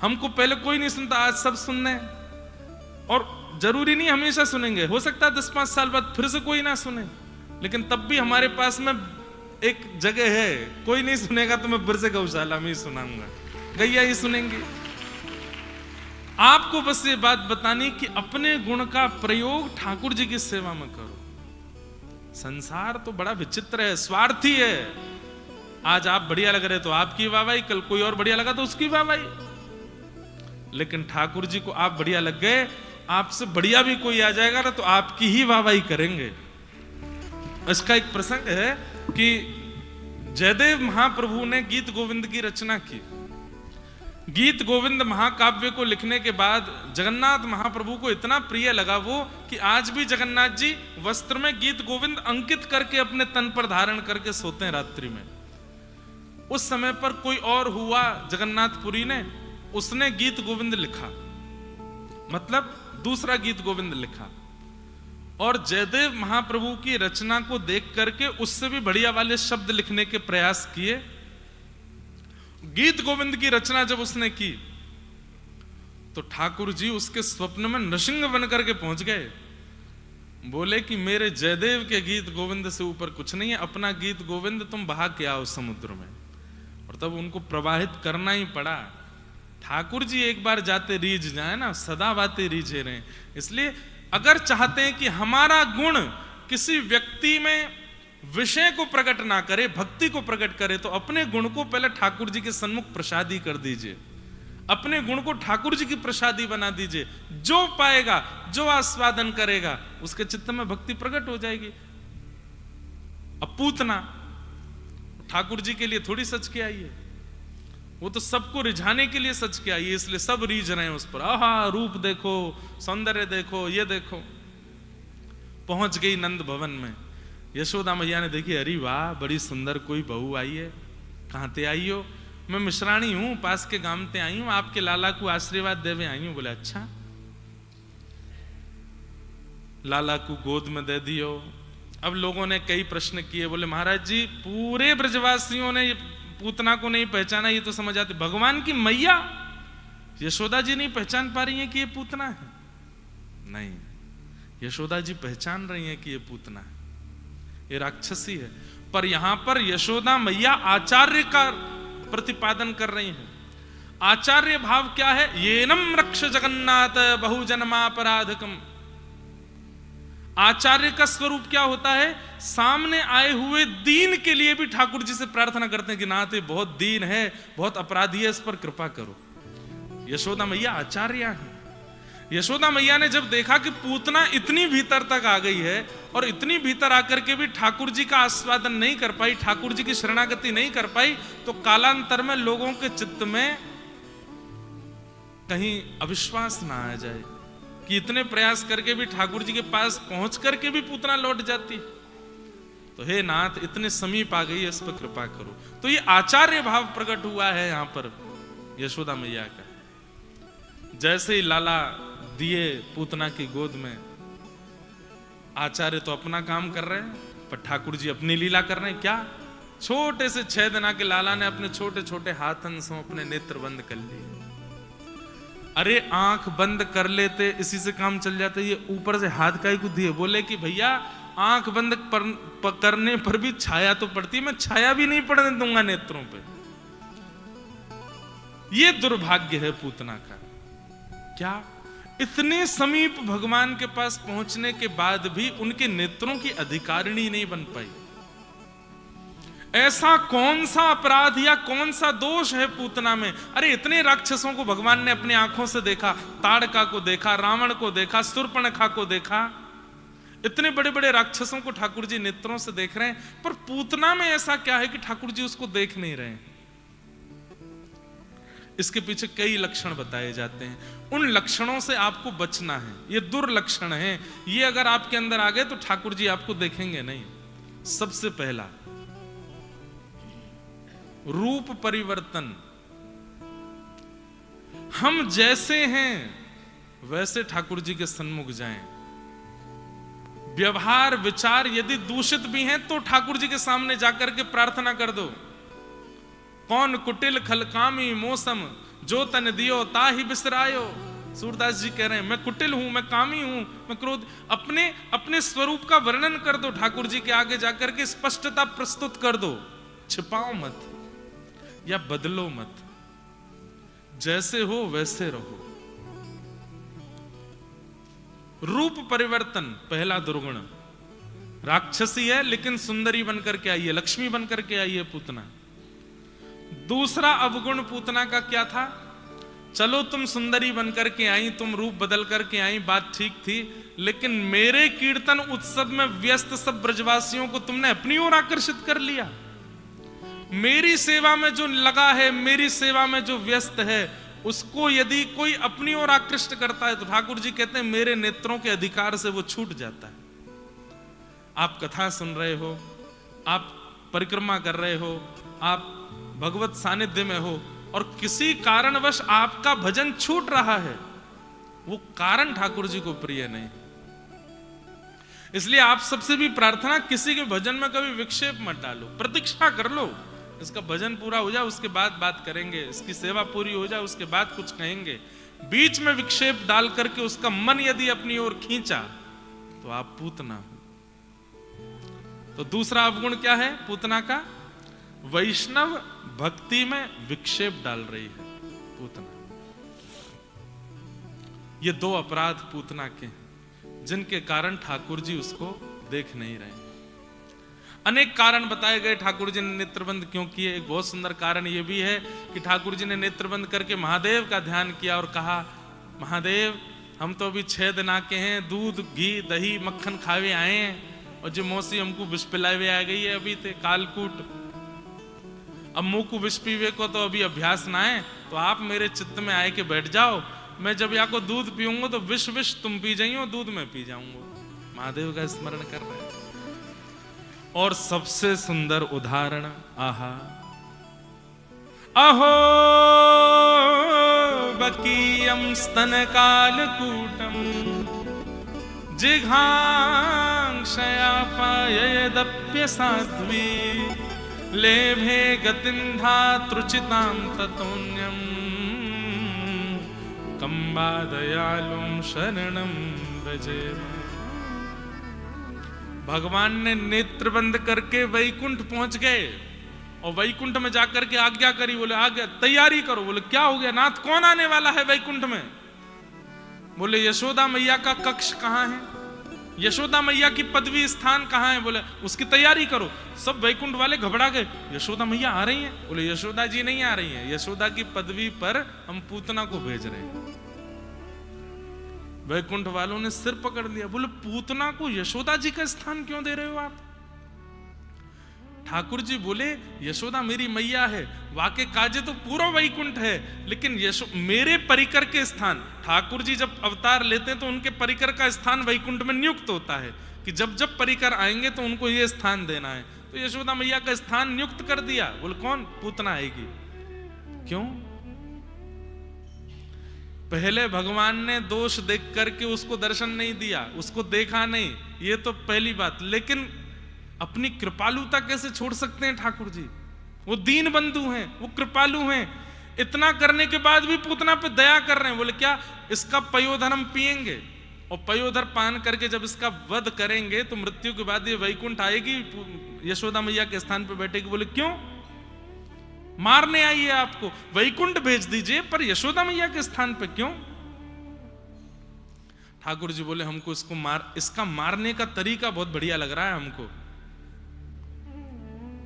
हमको पहले कोई नहीं सुनता, आज सब सुनने, और जरूरी नहीं हमेशा सुनेंगे, हो सकता है 10-5 साल बाद फिर से कोई ना सुने, लेकिन तब भी हमारे पास में एक जगह है, कोई नहीं सुनेगा तो मैं फिर से गौशाला में ही सुनाऊंगा, गैया ही सुनेंगे। आपको बस ये बात बतानी कि अपने गुण का प्रयोग ठाकुर जी की सेवा में करो। संसार तो बड़ा विचित्र है, स्वार्थी है। आज आप बढ़िया लग रहे तो आपकी वाहवाही, कल कोई और बढ़िया लगा तो उसकी वाहवाही। लेकिन ठाकुर जी को आप बढ़िया लग गए, आपसे बढ़िया भी कोई आ जाएगा ना तो आपकी ही वाहवाही करेंगे। इसका एक प्रसंग है कि जयदेव महाप्रभु ने गीत गोविंद की रचना की। गीत गोविंद महाकाव्य को लिखने के बाद जगन्नाथ महाप्रभु को इतना प्रिय लगा वो, कि आज भी जगन्नाथ जी वस्त्र में गीत गोविंद अंकित करके अपने तन पर धारण करके सोते हैं रात्रि में। उस समय पर कोई और हुआ जगन्नाथपुरी ने, उसने गीत गोविंद लिखा, मतलब दूसरा गीत गोविंद लिखा, और जयदेव महाप्रभु की रचना को देख करके उससे भी बढ़िया वाले शब्द लिखने के प्रयास किए। गीत गोविंद की रचना जब उसने की तो ठाकुर जी उसके स्वप्न में नृसिंह बनकर के पहुंच गए। बोले कि मेरे जयदेव के गीत गोविंद से ऊपर कुछ नहीं है, अपना गीत गोविंद तुम बहा के आओ समुद्र में। और तब उनको प्रवाहित करना ही पड़ा। ठाकुर जी एक बार जाते रीझ जाए ना, सदा बातें रीझे रहे। इसलिए अगर चाहते हैं कि हमारा गुण किसी व्यक्ति में विषय को प्रकट ना करे, भक्ति को प्रकट करे, तो अपने गुण को पहले ठाकुर जी के सन्मुख प्रसादी कर दीजिए। अपने गुण को ठाकुर जी की प्रसादी बना दीजिए। जो पाएगा, जो आस्वादन करेगा, उसके चित्त में भक्ति प्रकट हो जाएगी। अब पूतना ठाकुर जी के लिए थोड़ी सच के आई है, वो तो सबको रिझाने के लिए सच के आई है, इसलिए सब रीझ रहे हैं उस पर। आहा, रूप देखो, सौंदर्य देखो, ये देखो। पहुंच गई नंद भवन में। यशोदा मैया ने देखी, अरे वाह, बड़ी सुंदर कोई बहू आई है। कहां ते आई हो? मैं मिश्राणी हूं, पास के गांव ते आई हूं, आपके लाला को आशीर्वाद देवे आई हूं। बोले अच्छा। लाला को गोद में दे दियो। अब लोगों ने कई प्रश्न किए। बोले महाराज जी, पूरे ब्रजवासियों ने पूतना को नहीं पहचाना, ये तो समझ आते। भगवान की मैया यशोदा जी नहीं पहचान पा रही है कि ये पूतना है? नहीं, यशोदा जी पहचान रही है कि ये पूतना है, ये राक्षसी है। पर यहां पर यशोदा मैया आचार्य का प्रतिपादन कर रही है। आचार्य भाव क्या है? येनम रक्ष जगन्नाथ बहुजन्मापराधकम। आचार्य का स्वरूप क्या होता है? सामने आए हुए दीन के लिए भी ठाकुर जी से प्रार्थना करते हैं कि नाथ, ये बहुत दीन है, बहुत अपराधी है, इस पर कृपा करो। यशोदा मैया आचार्य है। यशोदा मैया ने जब देखा कि पूतना इतनी भीतर तक आ गई है और इतनी भीतर आकर के भी ठाकुर जी का आस्वादन नहीं कर पाई, ठाकुर जी की शरणागति नहीं कर पाई, तो कालांतर में लोगों के चित्त में कहीं अविश्वास ना आ जाए कि इतने प्रयास करके भी ठाकुर जी के पास पहुंच करके भी पूतना लौट जाती। तो हे नाथ, इतने समीप आ गई है, इस पर कृपा करो। तो ये आचार्य भाव प्रकट हुआ है यहां पर यशोदा मैया का। जैसे ही लाला दिए पूतना की गोद में, आचार्य तो अपना काम कर रहे हैं, पर ठाकुर जी अपनी लीला कर रहे हैं। क्या? छोटे से 6 दिन के लाला ने अपने छोटे छोटे हाथन से अपने नेत्र बंद कर लिए। अरे आंख बंद कर लेते, इसी से काम चल जाता। ये ऊपर से हाथ काहे को दिए? बोले कि भैया, आंख बंद करने पर भी छाया तो पड़ती है, मैं छाया भी नहीं पड़ने दूंगा नेत्रों पे। ये दुर्भाग्य है पूतना का। क्या? इतने समीप भगवान के पास पहुंचने के बाद भी उनके नेत्रों की अधिकारिणी नहीं बन पाई। ऐसा कौन सा अपराध या कौन सा दोष है पूतना में? अरे इतने राक्षसों को भगवान ने अपनी आंखों से देखा, ताड़का को देखा, रावण को देखा, शूर्पणखा को देखा, इतने बड़े बड़े राक्षसों को ठाकुर जी नेत्रों से देख रहे हैं, पर पूतना में ऐसा क्या है कि ठाकुर जी उसको देख नहीं रहे हैं? इसके पीछे कई लक्षण बताए जाते हैं। उन लक्षणों से आपको बचना है। ये दुर्लक्षण है, ये अगर आपके अंदर आ गए तो ठाकुर जी आपको देखेंगे नहीं। सबसे पहला, रूप परिवर्तन। हम जैसे हैं वैसे ठाकुर जी के सन्मुख जाएं। व्यवहार विचार यदि दूषित भी हैं तो ठाकुर जी के सामने जाकर के प्रार्थना कर दो। कौन कुटिल खलकामी मौसम, जो तन दियो ताहि बिसरायो। सूरदास जी कह रहे हैं, मैं कुटिल हूं, मैं कामी हूं, मैं क्रोध। अपने स्वरूप का वर्णन कर दो ठाकुर जी के आगे जाकर के, स्पष्टता प्रस्तुत कर दो। छिपाओ मत या बदलो मत, जैसे हो वैसे रहो। रूप परिवर्तन पहला दुर्गुण। राक्षसी है लेकिन सुंदरी बनकर के आई है, लक्ष्मी बनकर के आई है पूतना। दूसरा अवगुण पूतना का क्या था? चलो तुम सुंदरी बनकर के आई, तुम रूप बदल करके आई, बात ठीक थी, लेकिन मेरे कीर्तन उत्सव में व्यस्त सब ब्रजवासियों को तुमने अपनी ओर आकर्षित कर लिया। मेरी सेवा में जो लगा है, मेरी सेवा में जो व्यस्त है, उसको यदि कोई अपनी ओर आकृष्ट करता है तो ठाकुर जी कहते हैं मेरे नेत्रों के अधिकार से वो छूट जाता है। आप कथा सुन रहे हो, आप परिक्रमा कर रहे हो, आप भगवत सानिध्य में हो और किसी कारणवश आपका भजन छूट रहा है, वो कारण ठाकुर जी को प्रिय नहीं। इसलिए आप सबसे भी प्रार्थना, किसी के भजन में कभी विक्षेप मत डालो, प्रतीक्षा कर लो, इसका भजन पूरा हो जाए उसके बाद बात करेंगे, इसकी सेवा पूरी हो जाए उसके बाद कुछ कहेंगे। बीच में विक्षेप डाल करके उसका मन यदि अपनी ओर खींचा तो आप पूतना हो। तो दूसरा अवगुण क्या है पूतना का? वैष्णव भक्ति में विक्षेप डाल रही है पूतना। ये दो अपराध पूतना के। जिनके कारण ठाकुर जी उसको देख नहीं रहे। अनेक कारण बताए गए ठाकुर जी ने नेत्रबंद क्यों किए। एक बहुत सुंदर कारण यह भी है कि ठाकुर जी ने नेत्रबंद करके महादेव का ध्यान किया और कहा, महादेव हम तो अभी 6 दिन आके हैं, दूध घी दही मक्खन खावे आए हैं, और जो मौसी हमको विष पिलावे आ गई है अभी थे कालकूट। अब मुंह को विष पीवे को तो अभी अभ्यास ना है, तो आप मेरे चित्त में आए के बैठ जाओ, मैं जब या को दूध पीऊंगा तो विष विष तुम पी जाइयो, दूध में पी जाऊंगा। महादेव का स्मरण कर रहे हैं। और सबसे सुंदर उदाहरण, आहा अहो बकीयम स्तन कालकूटम जिघांक्षयापायदप्य साध्वी लेभे गतिं धातृचितां ततोन्यं कंबा दयालुं शरणं व्रजेम। भगवान ने नेत्र बंद करके वैकुंठ पहुंच गए और वैकुंठ में जाकर के आज्ञा करी, बोले आज्ञा तैयारी करो। बोले क्या हो गया नाथ, कौन आने वाला है वैकुंठ में? बोले यशोदा मैया का कक्ष कहां है, यशोदा मैया की पदवी स्थान कहां है? बोले उसकी तैयारी करो। सब वैकुंठ वाले घबरा गए, यशोदा मैया आ रही हैं? बोले यशोदा जी नहीं आ रही हैं, यशोदा की पदवी पर हम पूतना को भेज रहे हैं। वैकुंठ वालों ने सिर पकड़ लिया, बोले पूतना को यशोदा जी का स्थान क्यों दे रहे हो आप? ठाकुर जी बोले यशोदा मेरी मैया है, वाके काजे तो पूरा वैकुंठ है, लेकिन मेरे परिकर के स्थान, ठाकुर जी जब अवतार लेते हैं तो उनके परिकर का स्थान वैकुंठ में नियुक्त होता है कि जब जब परिकर आएंगे तो उनको ये स्थान देना है। तो यशोदा मैया का स्थान नियुक्त कर दिया। बोले कौन? पूतना आएगी। क्यों? पहले भगवान ने दोष देख करके उसको दर्शन नहीं दिया, उसको देखा नहीं, ये तो पहली बात। लेकिन अपनी कृपालुता कैसे छोड़ सकते हैं ठाकुर जी? वो दीन बंधु हैं, वो कृपालु हैं। इतना करने के बाद भी पूतना पे दया कर रहे हैं। बोले क्या इसका पयोधर हम पिएंगे, और पयोधर पान करके जब इसका वध करेंगे तो मृत्यु के बाद ये वैकुंठ आएगी, यशोदा मैया के स्थान पे बैठेगी। बोले क्यों? मारने आई है आपको, वैकुंठ भेज दीजिए, पर यशोदा मैया के स्थान पे क्यों? ठाकुर जी बोले हमको इसका मारने का तरीका बहुत बढ़िया लग रहा है हमको।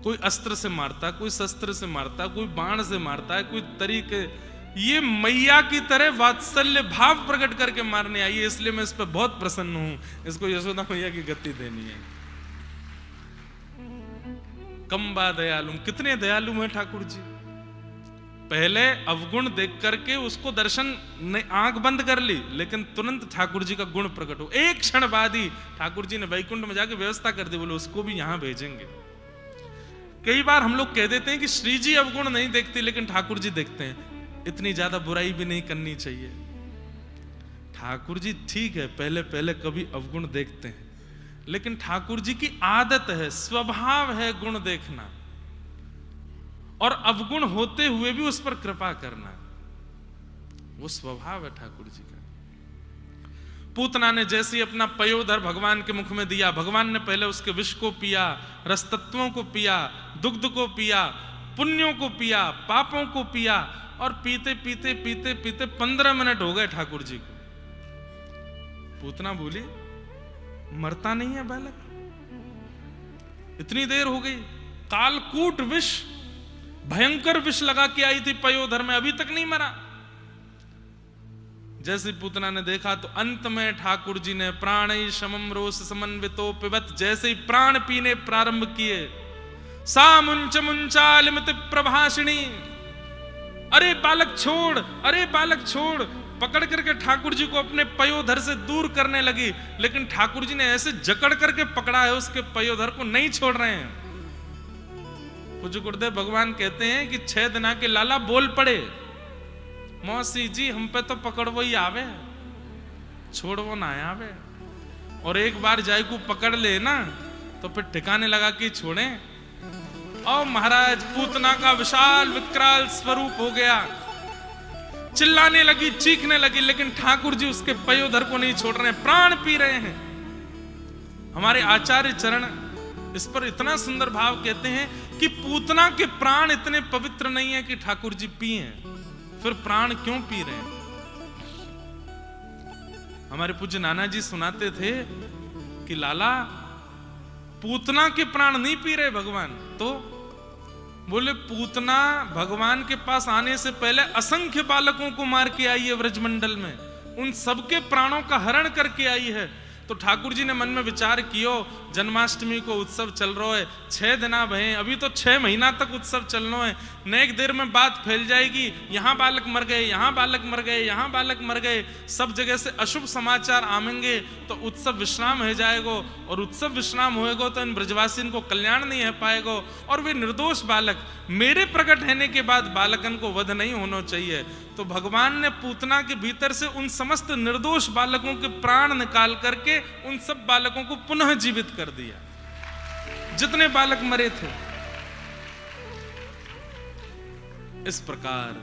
कोई अस्त्र से मारता, कोई शस्त्र से मारता, कोई बाण से मारता है, कोई तरीके। ये मैया की तरह वात्सल्य भाव प्रकट करके मारने आई है, इसलिए मैं इस पर बहुत प्रसन्न हूं। इसको यशोदा मैया की गति देनी है। कंबा दयालु, कितने दयालु हैं ठाकुर जी। पहले अवगुण देख करके उसको दर्शन आंख बंद कर ली, लेकिन तुरंत ठाकुर जी का गुण प्रकट हो। एक क्षण बाद ही ठाकुर जी ने वैकुंठ में जाके व्यवस्था कर दी। बोले उसको भी यहां भेजेंगे। कई बार हम लोग कह देते हैं कि श्री जी अवगुण नहीं देखते, लेकिन ठाकुर जी देखते हैं। इतनी ज्यादा बुराई भी नहीं करनी चाहिए। ठाकुर जी ठीक है पहले पहले कभी अवगुण देखते हैं, लेकिन ठाकुर जी की आदत है, स्वभाव है गुण देखना, और अवगुण होते हुए भी उस पर कृपा करना। वो स्वभाव है ठाकुर जी का। पूतना ने जैसे अपना पयोधर भगवान के मुख में दिया, भगवान ने पहले उसके विष को पिया, रसतत्वों को पिया, दुग्ध को पिया, पुण्यों को पिया, पापों को पिया, और पीते पीते पीते पीते 15 मिनट हो गए ठाकुर जी को। पूतना बोली मरता नहीं है बालक, इतनी देर हो गई। कालकूट विष, भयंकर विष लगा के आई थी पयोधर में, अभी तक नहीं मरा। जैसे पूतना ने देखा तो अंत में ठाकुर जी ने प्राणै शमं रोष समन्वितो पिबत, जैसे ही प्राण पीने प्रारंभ किए, सा मुंच मुंचालिमति प्रभाषिणी, अरे बालक छोड़, अरे बालक छोड़, पकड़ करके ठाकुर जी को अपने पयोधर से दूर करने लगी। लेकिन ठाकुर जी ने ऐसे जकड़ करके पकड़ा है उसके पयोधर को, नहीं छोड़ रहे हैं। पूज्य गुरुदेव भगवान कहते हैं कि 6 दिन के लाला बोल पड़े, मौसी जी हम पे तो पकड़वो ही आवे, छोड़वो ना आवे। और एक बार जाय को पकड़ ले ना तो फिर ठिकाने लगा कि छोड़े। और महाराज पूतना का विशाल विकराल स्वरूप हो गया, चिल्लाने लगी, चीखने लगी, लेकिन ठाकुर जी उसके पयोधर को नहीं छोड़ रहे हैं, प्राण पी रहे हैं। हमारे आचार्य चरण इस पर इतना सुंदर भाव कहते हैं कि पूतना के प्राण इतने पवित्र नहीं है कि ठाकुर जी पिए, फिर प्राण क्यों पी रहे हैं? हमारे पूज्य नाना जी सुनाते थे कि लाला पूतना के प्राण नहीं पी रहे भगवान, तो बोले पूतना भगवान के पास आने से पहले असंख्य बालकों को मार के आई है व्रजमंडल में, उन सबके प्राणों का हरण करके आई है। तो ठाकुर जी ने मन में विचार कियो, जन्माष्टमी को उत्सव चल रहा है, 6 दिन भय, अभी तो 6 महीना तक उत्सव चलना है, नेक देर में बात फैल जाएगी, यहाँ बालक मर गए, यहाँ बालक मर गए, यहाँ बालक मर गए, सब जगह से अशुभ समाचार आवेंगे, तो उत्सव विश्राम हो जाएगा, और उत्सव विश्राम होएगा तो इन ब्रजवासियों को कल्याण नहीं हो पाएगा, और वे निर्दोष बालक मेरे प्रकट होने के बाद बालकन को वध नहीं होना चाहिए। तो भगवान ने पूतना के भीतर से उन समस्त निर्दोष बालकों के प्राण निकाल करके उन सब बालकों को पुनः जीवित कर दिया, जितने बालक मरे थे। इस प्रकार